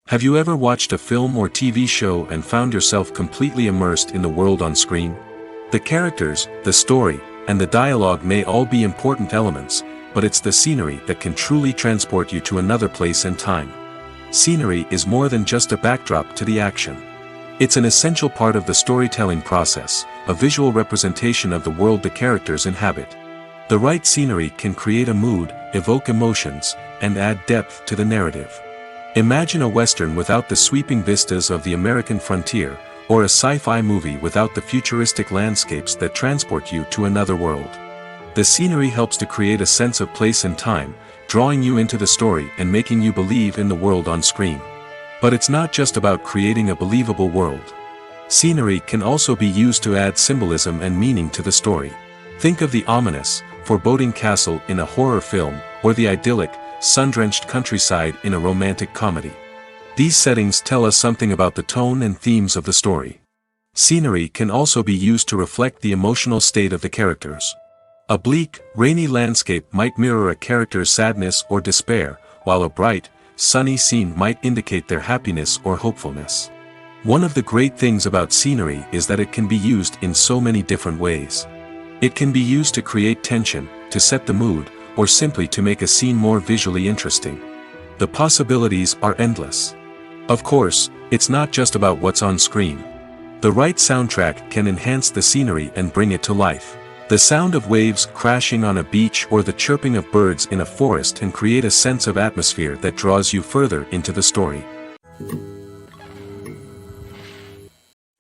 Have you ever watched a film or TV show and found yourself completely immersed in the world on screen? The characters, the story, and the dialogue may all be important elements, but it's the scenery that can truly transport you to another place and time. Scenery is more than just a backdrop to the action. It's an essential part of the storytelling process, a visual representation of the world the characters inhabit. The right scenery can create a mood, evoke emotions, and add depth to the narrative. Imagine a Western without the sweeping vistas of the American frontier, or a sci-fi movie without the futuristic landscapes that transport you to another world. The scenery helps to create a sense of place and time, drawing you into the story and making you believe in the world on screen. But it's not just about creating a believable world. Scenery can also be used to add symbolism and meaning to the story. Think of the ominous, foreboding castle in a horror film, or the idyllic, sun-drenched countryside in a romantic comedy. These settings tell us something about the tone and themes of the story. Scenery can also be used to reflect the emotional state of the characters. A bleak, rainy landscape might mirror a character's sadness or despair, while a bright, sunny scene might indicate their happiness or hopefulness. One of the great things about scenery is that it can be used in so many different ways. It can be used to create tension, to set the mood, or simply to make a scene more visually interesting. The possibilities are endless. Of course, it's not just about what's on screen. The right soundtrack can enhance the scenery and bring it to life. The sound of waves crashing on a beach or the chirping of birds in a forest can create a sense of atmosphere that draws you further into the story.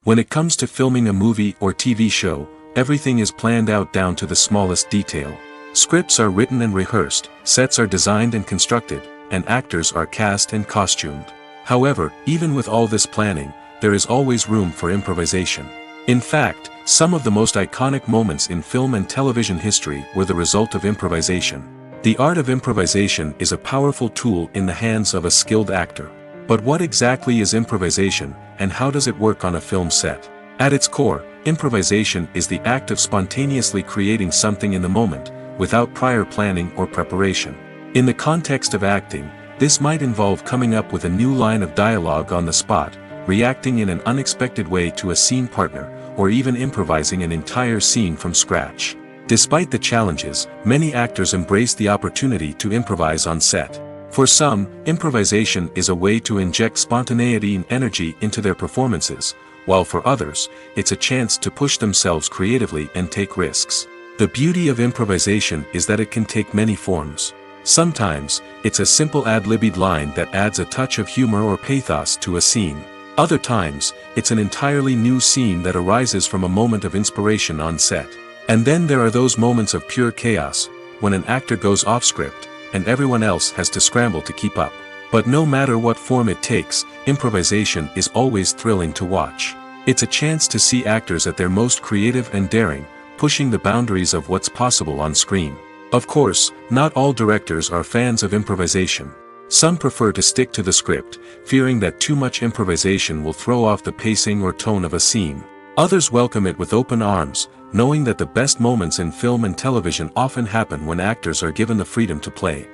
When it comes to filming a movie or TV show, everything is planned out down to the smallest detail. Scripts are written and rehearsed, sets are designed and constructed, and actors are cast and costumed. However, even with all this planning, there is always room for improvisation. In fact, some of the most iconic moments in film and television history were the result of improvisation. The art of improvisation is a powerful tool in the hands of a skilled actor. But what exactly is improvisation, and how does it work on a film set? At its core, improvisation is the act of spontaneously creating something in the moment, without prior planning or preparation. In the context of acting, this might involve coming up with a new line of dialogue on the spot, reacting in an unexpected way to a scene partner, or even improvising an entire scene from scratch. Despite the challenges, many actors embrace the opportunity to improvise on set. For some, improvisation is a way to inject spontaneity and energy into their performances, while for others, it's a chance to push themselves creatively and take risks. The beauty of improvisation is that it can take many forms. Sometimes, it's a simple ad-libbed line that adds a touch of humor or pathos to a scene. Other times, it's an entirely new scene that arises from a moment of inspiration on set. And then there are those moments of pure chaos, when an actor goes off script, and everyone else has to scramble to keep up. But no matter what form it takes, improvisation is always thrilling to watch. It's a chance to see actors at their most creative and daring, pushing the boundaries of what's possible on screen. Of course, not all directors are fans of improvisation. Some prefer to stick to the script, fearing that too much improvisation will throw off the pacing or tone of a scene. Others welcome it with open arms, knowing that the best moments in film and television often happen when actors are given the freedom to play.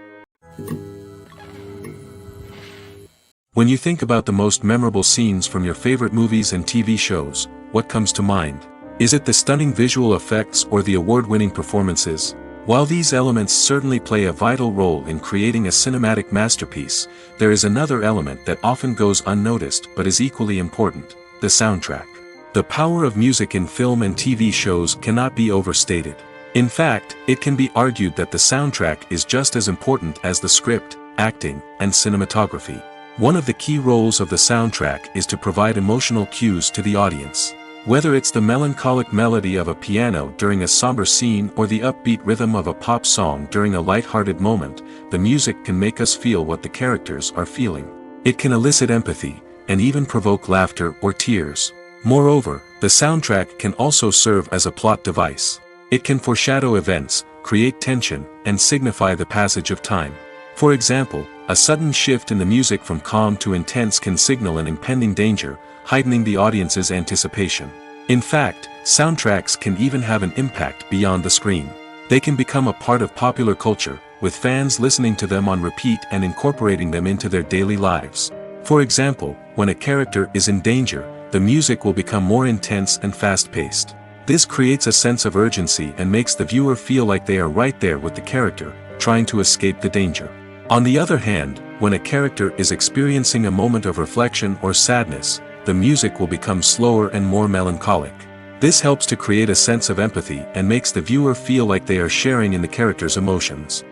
When you think about the most memorable scenes from your favorite movies and TV shows, what comes to mind? Is it the stunning visual effects or the award-winning performances? While these elements certainly play a vital role in creating a cinematic masterpiece, there is another element that often goes unnoticed but is equally important: the soundtrack. The power of music in film and TV shows cannot be overstated. In fact, it can be argued that the soundtrack is just as important as the script, acting, and cinematography. One of the key roles of the soundtrack is to provide emotional cues to the audience. Whether it's the melancholic melody of a piano during a somber scene or the upbeat rhythm of a pop song during a light-hearted moment, the music can make us feel what the characters are feeling. It can elicit empathy, and even provoke laughter or tears. Moreover, the soundtrack can also serve as a plot device. It can foreshadow events, create tension, and signify the passage of time. For example, a sudden shift in the music from calm to intense can signal an impending danger, heightening the audience's anticipation. In fact, soundtracks can even have an impact beyond the screen. They can become a part of popular culture, with fans listening to them on repeat and incorporating them into their daily lives. For example, when a character is in danger, the music will become more intense and fast-paced. This creates a sense of urgency and makes the viewer feel like they are right there with the character, trying to escape the danger. On the other hand, when a character is experiencing a moment of reflection or sadness, the music will become slower and more melancholic. This helps to create a sense of empathy and makes the viewer feel like they are sharing in the character's emotions.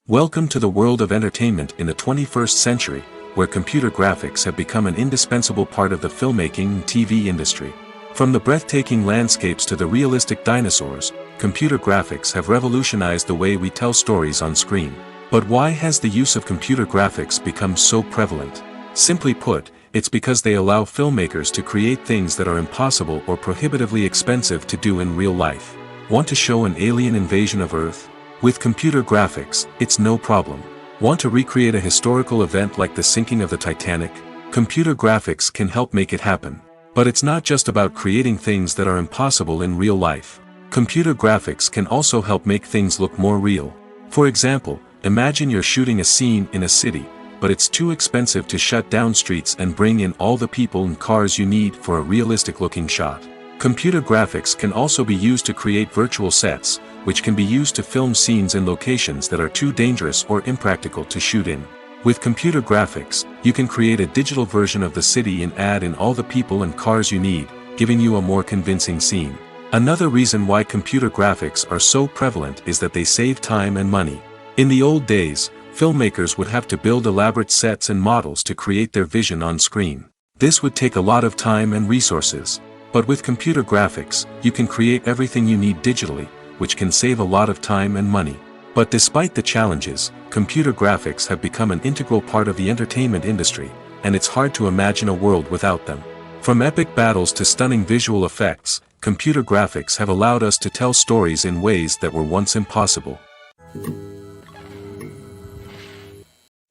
Welcome to the world of entertainment in the 21st century, where computer graphics have become an indispensable part of the filmmaking and TV industry. From the breathtaking landscapes to the realistic dinosaurs, computer graphics have revolutionized the way we tell stories on screen. But why has the use of computer graphics become so prevalent? Simply put, it's because they allow filmmakers to create things that are impossible or prohibitively expensive to do in real life. Want to show an alien invasion of Earth? With computer graphics, it's no problem. Want to recreate a historical event like the sinking of the Titanic? Computer graphics can help make it happen. But it's not just about creating things that are impossible in real life. Computer graphics can also help make things look more real. For example, imagine you're shooting a scene in a city, but it's too expensive to shut down streets and bring in all the people and cars you need for a realistic-looking shot. Computer graphics can also be used to create virtual sets, which can be used to film scenes in locations that are too dangerous or impractical to shoot in. With computer graphics, you can create a digital version of the city and add in all the people and cars you need, giving you a more convincing scene. Another reason why computer graphics are so prevalent is that they save time and money. In the old days, filmmakers would have to build elaborate sets and models to create their vision on screen. This would take a lot of time and resources. But with computer graphics, you can create everything you need digitally, which can save a lot of time and money. But despite the challenges, computer graphics have become an integral part of the entertainment industry, and it's hard to imagine a world without them. From epic battles to stunning visual effects, computer graphics have allowed us to tell stories in ways that were once impossible.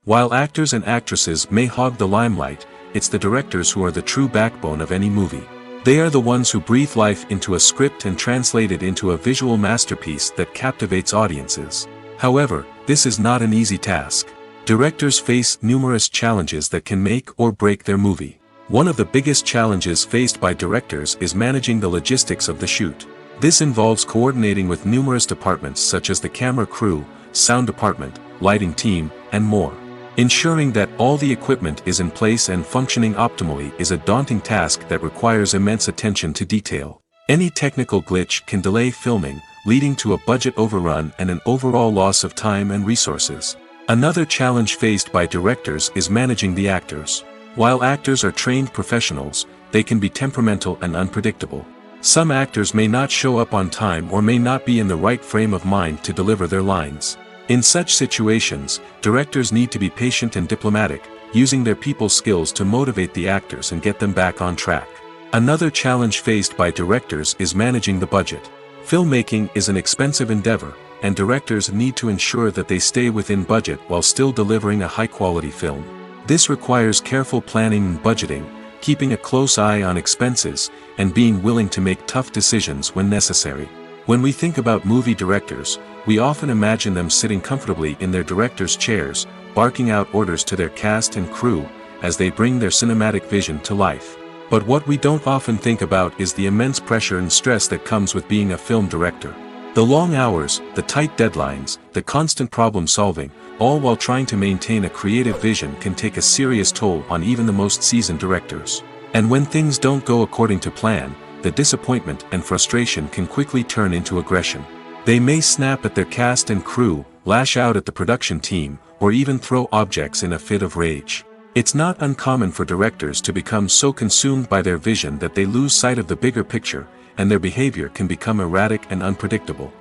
While actors and actresses may hog the limelight, it's the directors who are the true backbone of any movie. They are the ones who breathe life into a script and translate it into a visual masterpiece that captivates audiences. However, this is not an easy task. Directors face numerous challenges that can make or break their movie. One of the biggest challenges faced by directors is managing the logistics of the shoot. This involves coordinating with numerous departments such as the camera crew, sound department, lighting team, and more. Ensuring that all the equipment is in place and functioning optimally is a daunting task that requires immense attention to detail. Any technical glitch can delay filming, leading to a budget overrun and an overall loss of time and resources. Another challenge faced by directors is managing the actors. While actors are trained professionals, they can be temperamental and unpredictable. Some actors may not show up on time or may not be in the right frame of mind to deliver their lines. In such situations, directors need to be patient and diplomatic, using their people skills to motivate the actors and get them back on track. Another challenge faced by directors is managing the budget. Filmmaking is an expensive endeavor, and directors need to ensure that they stay within budget while still delivering a high-quality film. This requires careful planning and budgeting, keeping a close eye on expenses, and being willing to make tough decisions when necessary. When we think about movie directors, we often imagine them sitting comfortably in their director's chairs, barking out orders to their cast and crew, as they bring their cinematic vision to life. But what we don't often think about is the immense pressure and stress that comes with being a film director. The long hours, the tight deadlines, the constant problem solving, all while trying to maintain a creative vision can take a serious toll on even the most seasoned directors. And when things don't go according to plan, the disappointment and frustration can quickly turn into aggression. They may snap at their cast and crew, lash out at the production team, or even throw objects in a fit of rage. It's not uncommon for directors to become so consumed by their vision that they lose sight of the bigger picture, and their behavior can become erratic and unpredictable.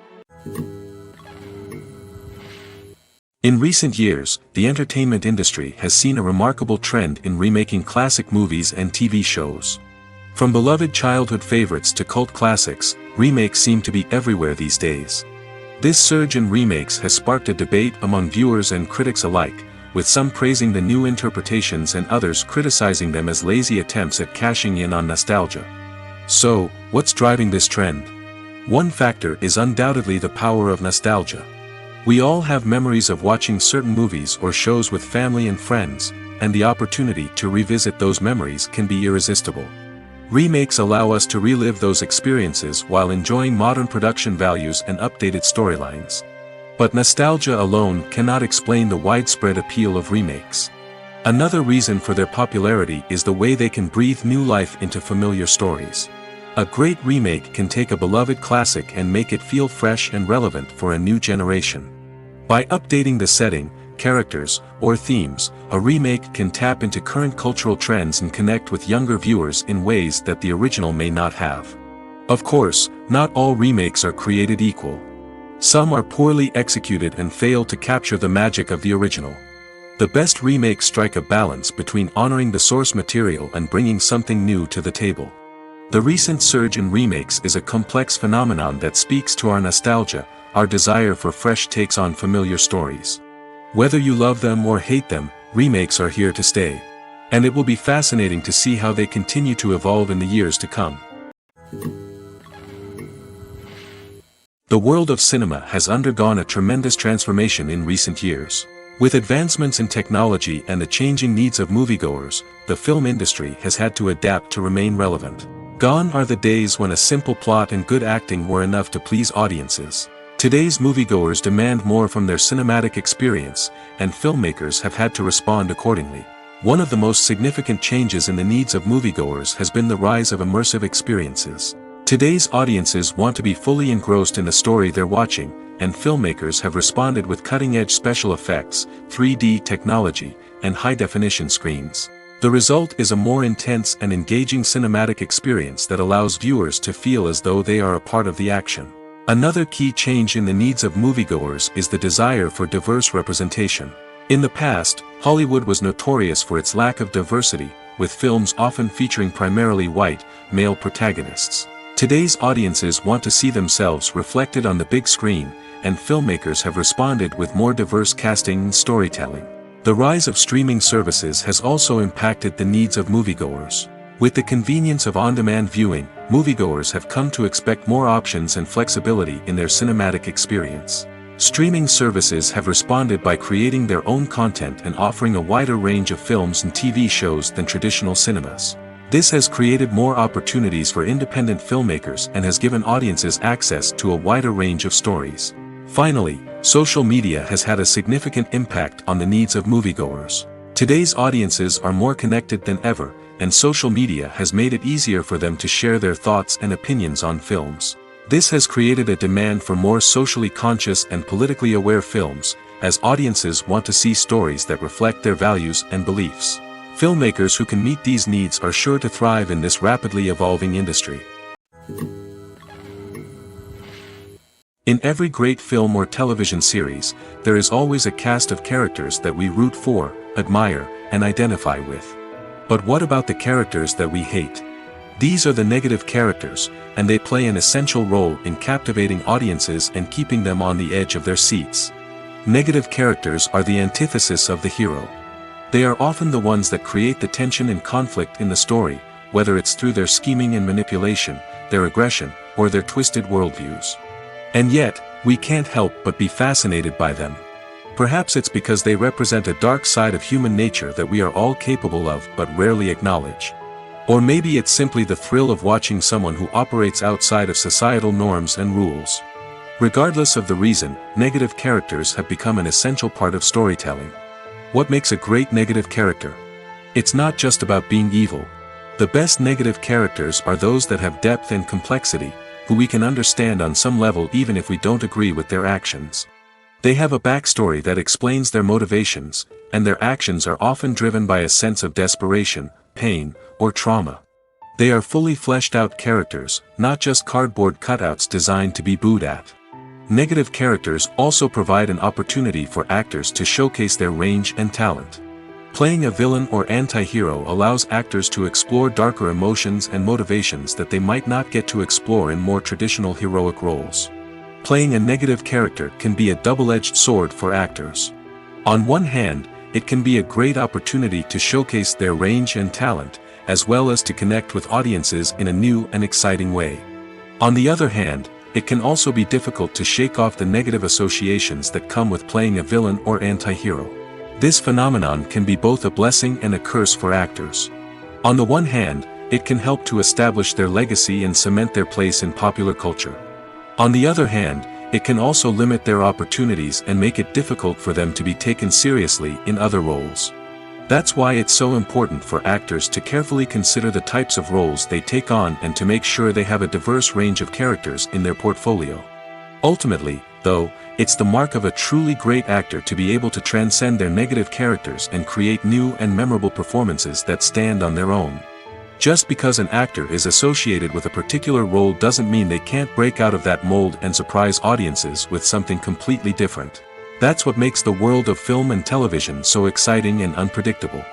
In recent years, the entertainment industry has seen a remarkable trend in remaking classic movies and TV shows. From beloved childhood favorites to cult classics, remakes seem to be everywhere these days. This surge in remakes has sparked a debate among viewers and critics alike, with some praising the new interpretations and others criticizing them as lazy attempts at cashing in on nostalgia. So, what's driving this trend? One factor is undoubtedly the power of nostalgia. We all have memories of watching certain movies or shows with family and friends, and the opportunity to revisit those memories can be irresistible. Remakes allow us to relive those experiences while enjoying modern production values and updated storylines. But nostalgia alone cannot explain the widespread appeal of remakes. Another reason for their popularity is the way they can breathe new life into familiar stories. A great remake can take a beloved classic and make it feel fresh and relevant for a new generation. By updating the setting, characters, or themes, a remake can tap into current cultural trends and connect with younger viewers in ways that the original may not have. Of course, not all remakes are created equal. Some are poorly executed and fail to capture the magic of the original. The best remakes strike a balance between honoring the source material and bringing something new to the table. The recent surge in remakes is a complex phenomenon that speaks to our nostalgia, our desire for fresh takes on familiar stories. Whether you love them or hate them, remakes are here to stay. And it will be fascinating to see how they continue to evolve in the years to come. The world of cinema has undergone a tremendous transformation in recent years. With advancements in technology and the changing needs of moviegoers, the film industry has had to adapt to remain relevant. Gone are the days when a simple plot and good acting were enough to please audiences. Today's moviegoers demand more from their cinematic experience, and filmmakers have had to respond accordingly. One of the most significant changes in the needs of moviegoers has been the rise of immersive experiences. Today's audiences want to be fully engrossed in the story they're watching, and filmmakers have responded with cutting-edge special effects, 3D technology, and high-definition screens. The result is a more intense and engaging cinematic experience that allows viewers to feel as though they are a part of the action. Another key change in the needs of moviegoers is the desire for diverse representation. In the past, Hollywood was notorious for its lack of diversity, with films often featuring primarily white, male protagonists. Today's audiences want to see themselves reflected on the big screen, and filmmakers have responded with more diverse casting and storytelling. The rise of streaming services has also impacted the needs of moviegoers. With the convenience of on-demand viewing, moviegoers have come to expect more options and flexibility in their cinematic experience. Streaming services have responded by creating their own content and offering a wider range of films and TV shows than traditional cinemas. This has created more opportunities for independent filmmakers and has given audiences access to a wider range of stories. Finally, social media has had a significant impact on the needs of moviegoers. Today's audiences are more connected than ever, and social media has made it easier for them to share their thoughts and opinions on films. This has created a demand for more socially conscious and politically aware films, as audiences want to see stories that reflect their values and beliefs. Filmmakers who can meet these needs are sure to thrive in this rapidly evolving industry. In every great film or television series, there is always a cast of characters that we root for, admire, and identify with. But what about the characters that we hate? These are the negative characters, and they play an essential role in captivating audiences and keeping them on the edge of their seats. Negative characters are the antithesis of the hero. They are often the ones that create the tension and conflict in the story, whether it's through their scheming and manipulation, their aggression, or their twisted worldviews. And yet, we can't help but be fascinated by them. Perhaps it's because they represent a dark side of human nature that we are all capable of but rarely acknowledge. Or maybe it's simply the thrill of watching someone who operates outside of societal norms and rules. Regardless of the reason, negative characters have become an essential part of storytelling. What makes a great negative character? It's not just about being evil. The best negative characters are those that have depth and complexity, who we can understand on some level even if we don't agree with their actions. They have a backstory that explains their motivations, and their actions are often driven by a sense of desperation, pain, or trauma. They are fully fleshed out characters, not just cardboard cutouts designed to be booed at. Negative characters also provide an opportunity for actors to showcase their range and talent. Playing a villain or anti-hero allows actors to explore darker emotions and motivations that they might not get to explore in more traditional heroic roles. Playing a negative character can be a double-edged sword for actors. On one hand, it can be a great opportunity to showcase their range and talent, as well as to connect with audiences in a new and exciting way. On the other hand, it can also be difficult to shake off the negative associations that come with playing a villain or anti-hero. This phenomenon can be both a blessing and a curse for actors. On the one hand, it can help to establish their legacy and cement their place in popular culture. On the other hand, it can also limit their opportunities and make it difficult for them to be taken seriously in other roles. That's why it's so important for actors to carefully consider the types of roles they take on and to make sure they have a diverse range of characters in their portfolio. Ultimately, though, it's the mark of a truly great actor to be able to transcend their negative characters and create new and memorable performances that stand on their own. Just because an actor is associated with a particular role doesn't mean they can't break out of that mold and surprise audiences with something completely different. That's what makes the world of film and television so exciting and unpredictable.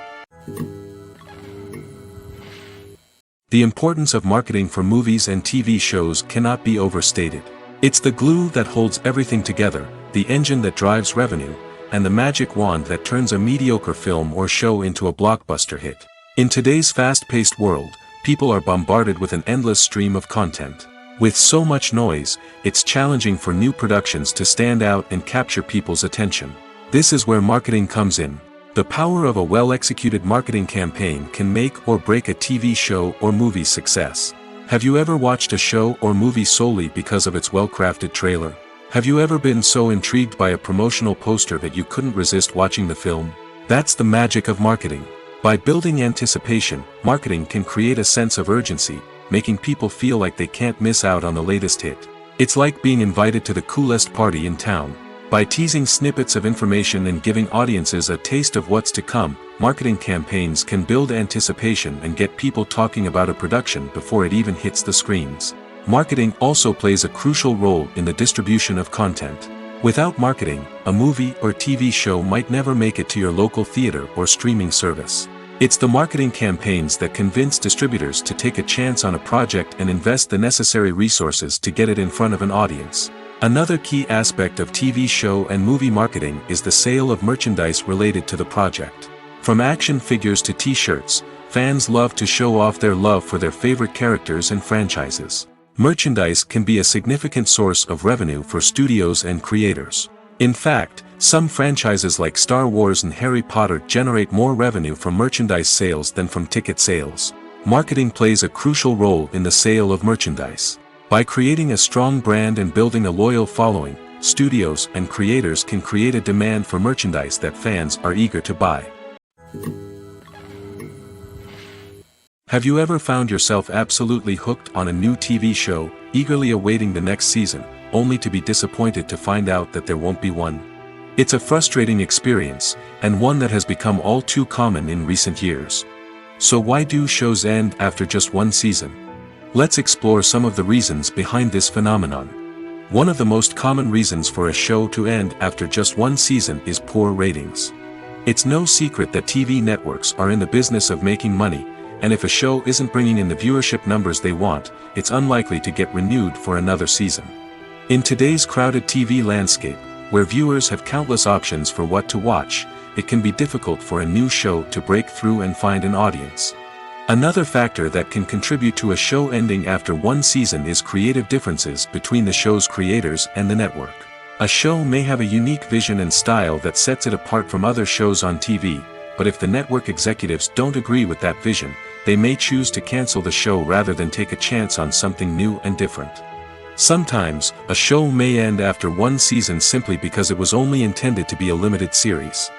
The importance of marketing for movies and TV shows cannot be overstated. It's the glue that holds everything together, the engine that drives revenue, and the magic wand that turns a mediocre film or show into a blockbuster hit. In today's fast-paced world, people are bombarded with an endless stream of content. With so much noise, it's challenging for new productions to stand out and capture people's attention. This is where marketing comes in. The power of a well-executed marketing campaign can make or break a TV show or movie's success. Have you ever watched a show or movie solely because of its well-crafted trailer? Have you ever been so intrigued by a promotional poster that you couldn't resist watching the film? That's the magic of marketing. By building anticipation, marketing can create a sense of urgency, making people feel like they can't miss out on the latest hit. It's like being invited to the coolest party in town. By teasing snippets of information and giving audiences a taste of what's to come, marketing campaigns can build anticipation and get people talking about a production before it even hits the screens. Marketing also plays a crucial role in the distribution of content. Without marketing, a movie or TV show might never make it to your local theater or streaming service. It's the marketing campaigns that convince distributors to take a chance on a project and invest the necessary resources to get it in front of an audience. Another key aspect of TV show and movie marketing is the sale of merchandise related to the project. From action figures to t-shirts, fans love to show off their love for their favorite characters and franchises. Merchandise can be a significant source of revenue for studios and creators. In fact, some franchises like Star Wars and Harry Potter generate more revenue from merchandise sales than from ticket sales. Marketing plays a crucial role in the sale of merchandise. By creating a strong brand and building a loyal following, studios and creators can create a demand for merchandise that fans are eager to buy. Have you ever found yourself absolutely hooked on a new TV show, eagerly awaiting the next season, only to be disappointed to find out that there won't be one? It's a frustrating experience, and one that has become all too common in recent years. So why do shows end after just one season? Let's explore some of the reasons behind this phenomenon. One of the most common reasons for a show to end after just one season is poor ratings. It's no secret that TV networks are in the business of making money, and if a show isn't bringing in the viewership numbers they want, it's unlikely to get renewed for another season. In today's crowded TV landscape, where viewers have countless options for what to watch, it can be difficult for a new show to break through and find an audience. Another factor that can contribute to a show ending after one season is creative differences between the show's creators and the network. A show may have a unique vision and style that sets it apart from other shows on TV, but if the network executives don't agree with that vision, they may choose to cancel the show rather than take a chance on something new and different. Sometimes, a show may end after one season simply because it was only intended to be a limited series.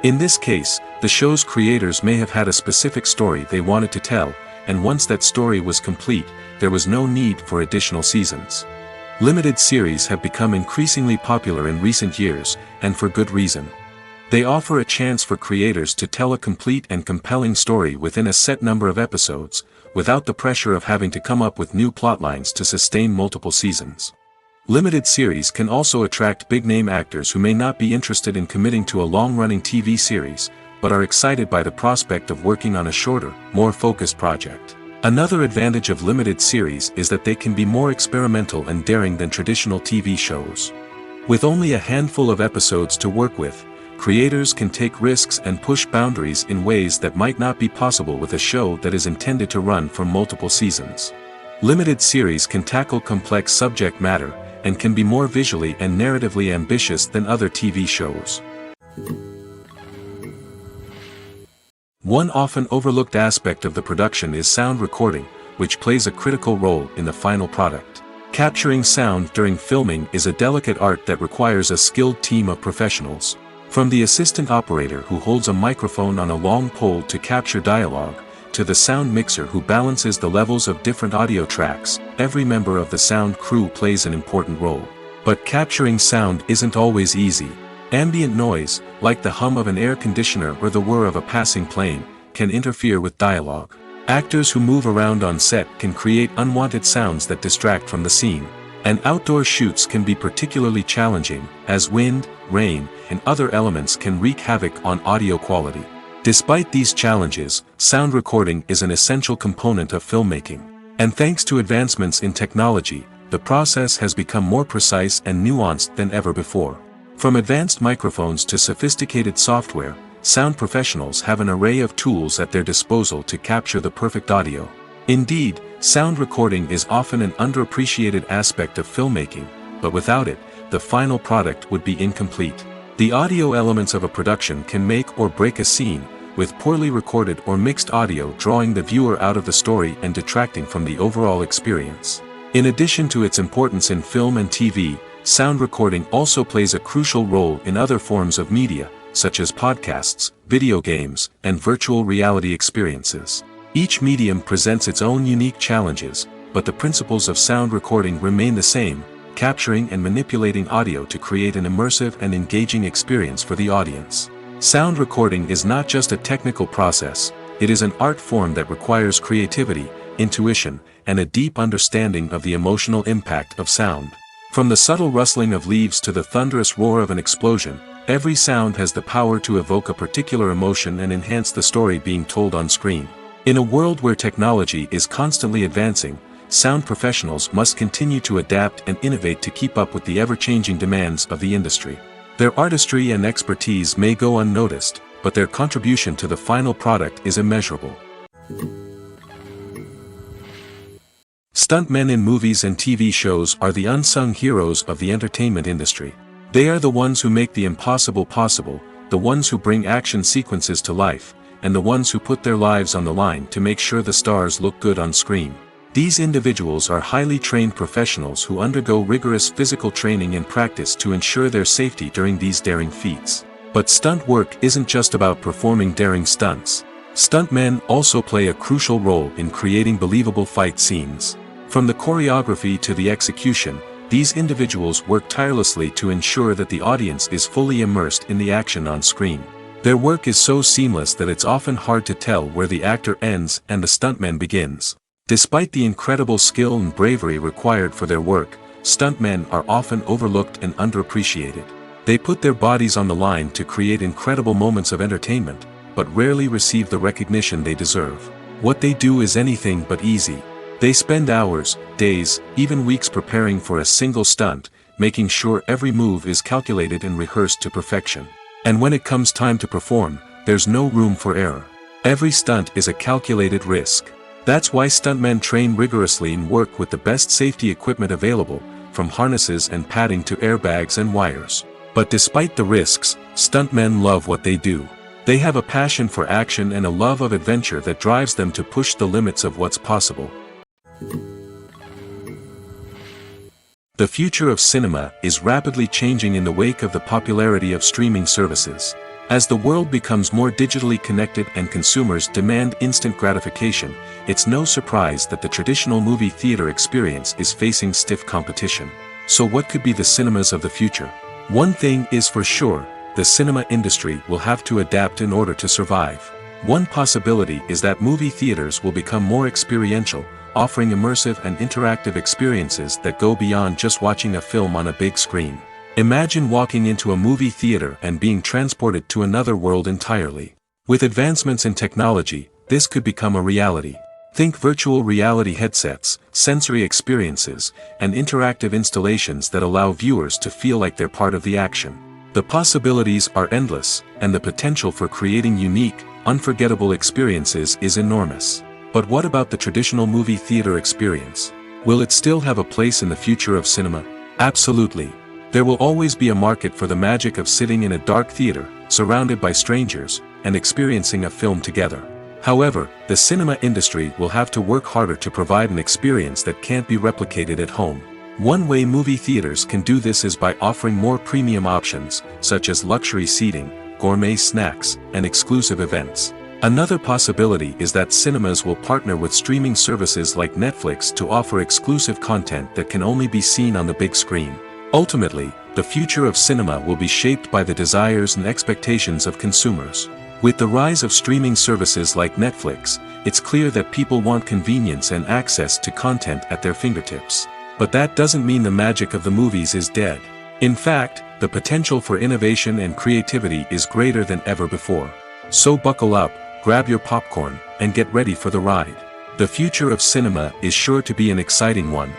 In this case, the show's creators may have had a specific story they wanted to tell, and once that story was complete, there was no need for additional seasons. Limited series have become increasingly popular in recent years, and for good reason. They offer a chance for creators to tell a complete and compelling story within a set number of episodes, without the pressure of having to come up with new plotlines to sustain multiple seasons. Limited series can also attract big-name actors who may not be interested in committing to a long-running TV series, but are excited by the prospect of working on a shorter, more focused project. Another advantage of limited series is that they can be more experimental and daring than traditional TV shows. With only a handful of episodes to work with, creators can take risks and push boundaries in ways that might not be possible with a show that is intended to run for multiple seasons. Limited series can tackle complex subject matter, and can be more visually and narratively ambitious than other TV shows. One often overlooked aspect of the production is sound recording, which plays a critical role in the final product. Capturing sound during filming is a delicate art that requires a skilled team of professionals. From the assistant operator who holds a microphone on a long pole to capture dialogue, to the sound mixer who balances the levels of different audio tracks, every member of the sound crew plays an important role. But capturing sound isn't always easy. Ambient noise, like the hum of an air conditioner or the whir of a passing plane, can interfere with dialogue. Actors who move around on set can create unwanted sounds that distract from the scene. And outdoor shoots can be particularly challenging, as wind, rain, and other elements can wreak havoc on audio quality. Despite these challenges, sound recording is an essential component of filmmaking. And thanks to advancements in technology, the process has become more precise and nuanced than ever before. From advanced microphones to sophisticated software, sound professionals have an array of tools at their disposal to capture the perfect audio. Indeed, sound recording is often an underappreciated aspect of filmmaking, but without it, the final product would be incomplete. The audio elements of a production can make or break a scene, with poorly recorded or mixed audio drawing the viewer out of the story and detracting from the overall experience. In addition to its importance in film and TV, sound recording also plays a crucial role in other forms of media, such as podcasts, video games, and virtual reality experiences. Each medium presents its own unique challenges, but the principles of sound recording remain the same, capturing and manipulating audio to create an immersive and engaging experience for the audience. Sound recording is not just a technical process, it is an art form that requires creativity, intuition, and a deep understanding of the emotional impact of sound. From the subtle rustling of leaves to the thunderous roar of an explosion, every sound has the power to evoke a particular emotion and enhance the story being told on screen. In a world where technology is constantly advancing, sound professionals must continue to adapt and innovate to keep up with the ever-changing demands of the industry. Their artistry and expertise may go unnoticed, but their contribution to the final product is immeasurable. Stuntmen in movies and TV shows are the unsung heroes of the entertainment industry. They are the ones who make the impossible possible, the ones who bring action sequences to life, and the ones who put their lives on the line to make sure the stars look good on screen. These individuals are highly trained professionals who undergo rigorous physical training and practice to ensure their safety during these daring feats. But stunt work isn't just about performing daring stunts. Stuntmen also play a crucial role in creating believable fight scenes. From the choreography to the execution, these individuals work tirelessly to ensure that the audience is fully immersed in the action on screen. Their work is so seamless that it's often hard to tell where the actor ends and the stuntman begins. Despite the incredible skill and bravery required for their work, stuntmen are often overlooked and underappreciated. They put their bodies on the line to create incredible moments of entertainment, but rarely receive the recognition they deserve. What they do is anything but easy. They spend hours, days, even weeks preparing for a single stunt, making sure every move is calculated and rehearsed to perfection. And when it comes time to perform, there's no room for error. Every stunt is a calculated risk. That's why stuntmen train rigorously and work with the best safety equipment available, from harnesses and padding to airbags and wires. But despite the risks, stuntmen love what they do. They have a passion for action and a love of adventure that drives them to push the limits of what's possible. The future of cinema is rapidly changing in the wake of the popularity of streaming services. As the world becomes more digitally connected and consumers demand instant gratification, it's no surprise that the traditional movie theater experience is facing stiff competition. So what could be the cinemas of the future? One thing is for sure, the cinema industry will have to adapt in order to survive. One possibility is that movie theaters will become more experiential, offering immersive and interactive experiences that go beyond just watching a film on a big screen. Imagine walking into a movie theater and being transported to another world entirely. With advancements in technology, this could become a reality. Think virtual reality headsets, sensory experiences, and interactive installations that allow viewers to feel like they're part of the action. The possibilities are endless, and the potential for creating unique, unforgettable experiences is enormous. But what about the traditional movie theater experience? Will it still have a place in the future of cinema? Absolutely. There will always be a market for the magic of sitting in a dark theater, surrounded by strangers, and experiencing a film together. However, the cinema industry will have to work harder to provide an experience that can't be replicated at home. One way movie theaters can do this is by offering more premium options, such as luxury seating, gourmet snacks, and exclusive events. Another possibility is that cinemas will partner with streaming services like Netflix to offer exclusive content that can only be seen on the big screen. Ultimately, the future of cinema will be shaped by the desires and expectations of consumers. With the rise of streaming services like Netflix, it's clear that people want convenience and access to content at their fingertips. But that doesn't mean the magic of the movies is dead. In fact, the potential for innovation and creativity is greater than ever before. So buckle up, grab your popcorn, and get ready for the ride. The future of cinema is sure to be an exciting one.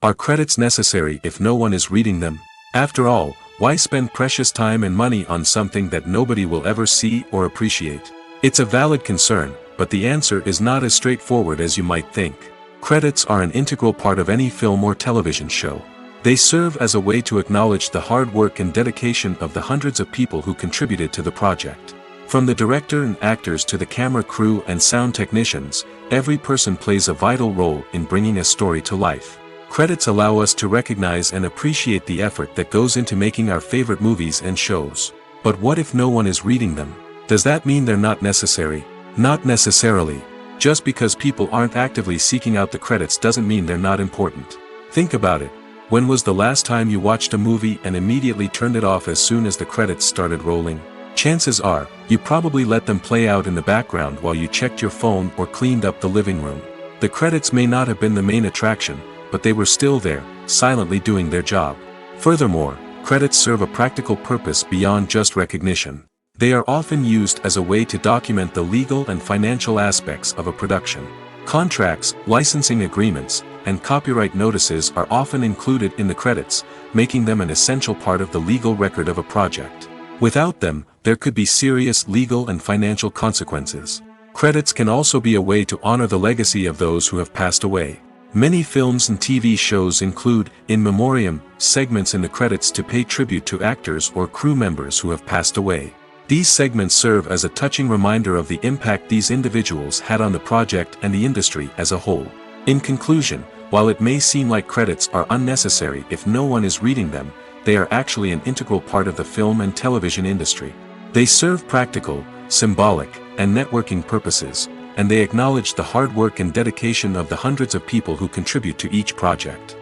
Are credits necessary if no one is reading them? After all, why spend precious time and money on something that nobody will ever see or appreciate? It's a valid concern, but the answer is not as straightforward as you might think. Credits are an integral part of any film or television show. They serve as a way to acknowledge the hard work and dedication of the hundreds of people who contributed to the project. From the director and actors to the camera crew and sound technicians, every person plays a vital role in bringing a story to life. Credits allow us to recognize and appreciate the effort that goes into making our favorite movies and shows. But what if no one is reading them? Does that mean they're not necessary? Not necessarily. Just because people aren't actively seeking out the credits doesn't mean they're not important. Think about it. When was the last time you watched a movie and immediately turned it off as soon as the credits started rolling? Chances are, you probably let them play out in the background while you checked your phone or cleaned up the living room. The credits may not have been the main attraction, but they were still there, silently doing their job. Furthermore, credits serve a practical purpose beyond just recognition. They are often used as a way to document the legal and financial aspects of a production. Contracts, licensing agreements, and copyright notices are often included in the credits, making them an essential part of the legal record of a project. Without them, there could be serious legal and financial consequences. Credits can also be a way to honor the legacy of those who have passed away. Many films and TV shows include, in memoriam, segments in the credits to pay tribute to actors or crew members who have passed away. These segments serve as a touching reminder of the impact these individuals had on the project and the industry as a whole. In conclusion, while it may seem like credits are unnecessary if no one is reading them, they are actually an integral part of the film and television industry. They serve practical, symbolic, and networking purposes, and they acknowledge the hard work and dedication of the hundreds of people who contribute to each project.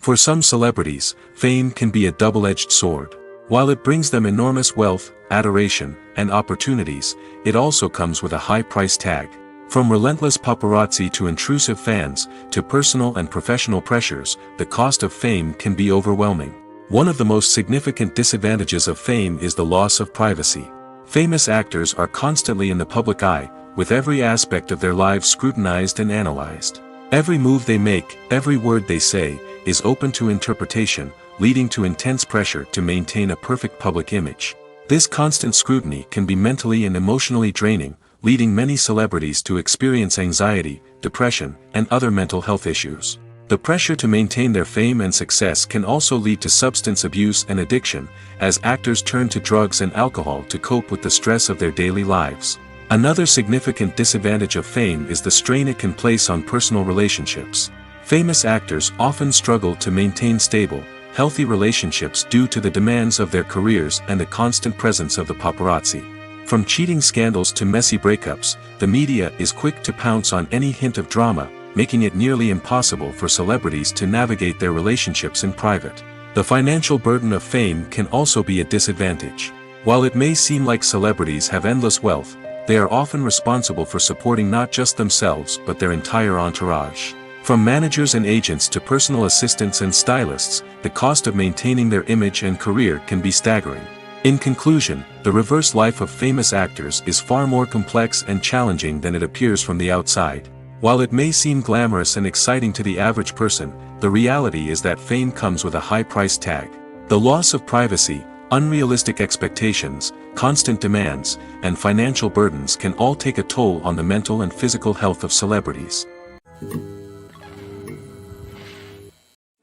For some celebrities, fame can be a double-edged sword. While it brings them enormous wealth, adoration, and opportunities, it also comes with a high price tag. From relentless paparazzi to intrusive fans, to personal and professional pressures, the cost of fame can be overwhelming. One of the most significant disadvantages of fame is the loss of privacy. Famous actors are constantly in the public eye, with every aspect of their lives scrutinized and analyzed. Every move they make, every word they say, is open to interpretation, leading to intense pressure to maintain a perfect public image. This constant scrutiny can be mentally and emotionally draining, leading many celebrities to experience anxiety, depression, and other mental health issues. The pressure to maintain their fame and success can also lead to substance abuse and addiction, as actors turn to drugs and alcohol to cope with the stress of their daily lives. Another significant disadvantage of fame is the strain it can place on personal relationships. Famous actors often struggle to maintain stable, healthy relationships due to the demands of their careers and the constant presence of the paparazzi. From cheating scandals to messy breakups, the media is quick to pounce on any hint of drama, making it nearly impossible for celebrities to navigate their relationships in private. The financial burden of fame can also be a disadvantage. While it may seem like celebrities have endless wealth, they are often responsible for supporting not just themselves but their entire entourage. From managers and agents to personal assistants and stylists, the cost of maintaining their image and career can be staggering. In conclusion, the reverse life of famous actors is far more complex and challenging than it appears from the outside. While it may seem glamorous and exciting to the average person, the reality is that fame comes with a high price tag. The loss of privacy, unrealistic expectations, constant demands, and financial burdens can all take a toll on the mental and physical health of celebrities.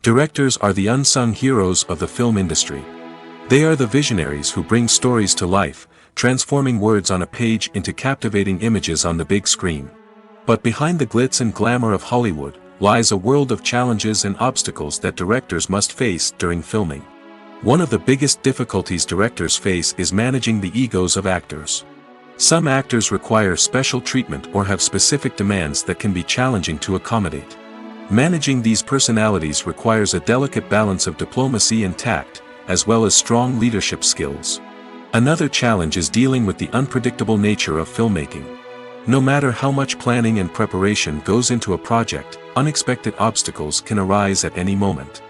Directors are the unsung heroes of the film industry. They are the visionaries who bring stories to life, transforming words on a page into captivating images on the big screen. But behind the glitz and glamour of Hollywood lies a world of challenges and obstacles that directors must face during filming. One of the biggest difficulties directors face is managing the egos of actors. Some actors require special treatment or have specific demands that can be challenging to accommodate. Managing these personalities requires a delicate balance of diplomacy and tact, as well as strong leadership skills. Another challenge is dealing with the unpredictable nature of filmmaking. No matter how much planning and preparation goes into a project, unexpected obstacles can arise at any moment.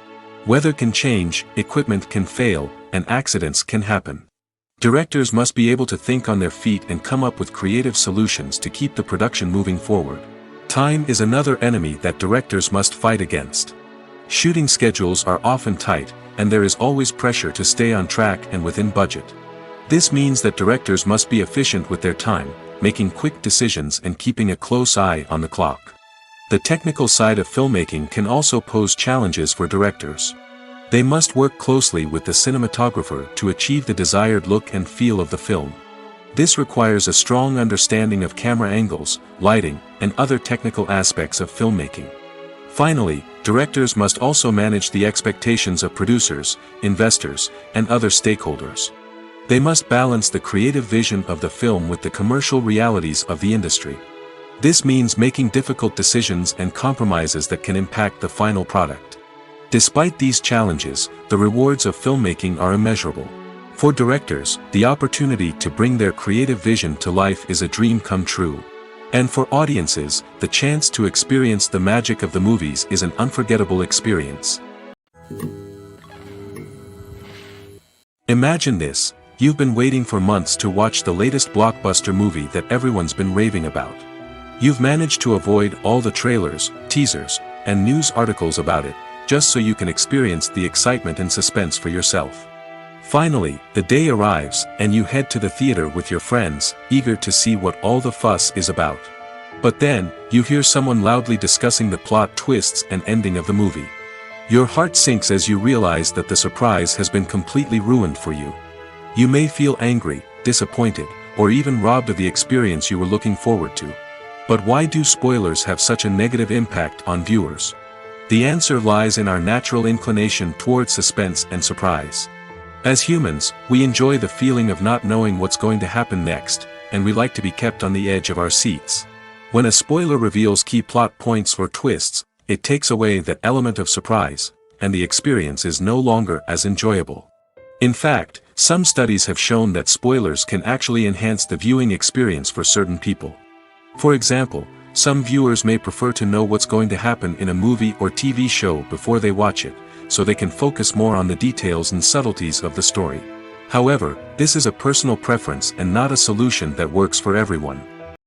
Weather can change, equipment can fail, and accidents can happen. Directors must be able to think on their feet and come up with creative solutions to keep the production moving forward. Time is another enemy that directors must fight against. Shooting schedules are often tight, and there is always pressure to stay on track and within budget. This means that directors must be efficient with their time, making quick decisions and keeping a close eye on the clock. The technical side of filmmaking can also pose challenges for directors. They must work closely with the cinematographer to achieve the desired look and feel of the film. This requires a strong understanding of camera angles, lighting, and other technical aspects of filmmaking. Finally, directors must also manage the expectations of producers, investors, and other stakeholders. They must balance the creative vision of the film with the commercial realities of the industry. This means making difficult decisions and compromises that can impact the final product. Despite these challenges, the rewards of filmmaking are immeasurable. For directors, the opportunity to bring their creative vision to life is a dream come true. And for audiences, the chance to experience the magic of the movies is an unforgettable experience. Imagine this. You've been waiting for months to watch the latest blockbuster movie that everyone's been raving about. You've managed to avoid all the trailers, teasers, and news articles about it, just so you can experience the excitement and suspense for yourself. Finally, the day arrives, and you head to the theater with your friends, eager to see what all the fuss is about. But then, you hear someone loudly discussing the plot twists and ending of the movie. Your heart sinks as you realize that the surprise has been completely ruined for you. You may feel angry, disappointed, or even robbed of the experience you were looking forward to. But why do spoilers have such a negative impact on viewers? The answer lies in our natural inclination towards suspense and surprise. As humans, we enjoy the feeling of not knowing what's going to happen next, and we like to be kept on the edge of our seats. When a spoiler reveals key plot points or twists, it takes away that element of surprise, and the experience is no longer as enjoyable. In fact, some studies have shown that spoilers can actually enhance the viewing experience for certain people. For example, some viewers may prefer to know what's going to happen in a movie or TV show before they watch it, so they can focus more on the details and subtleties of the story. However, this is a personal preference and not a solution that works for everyone.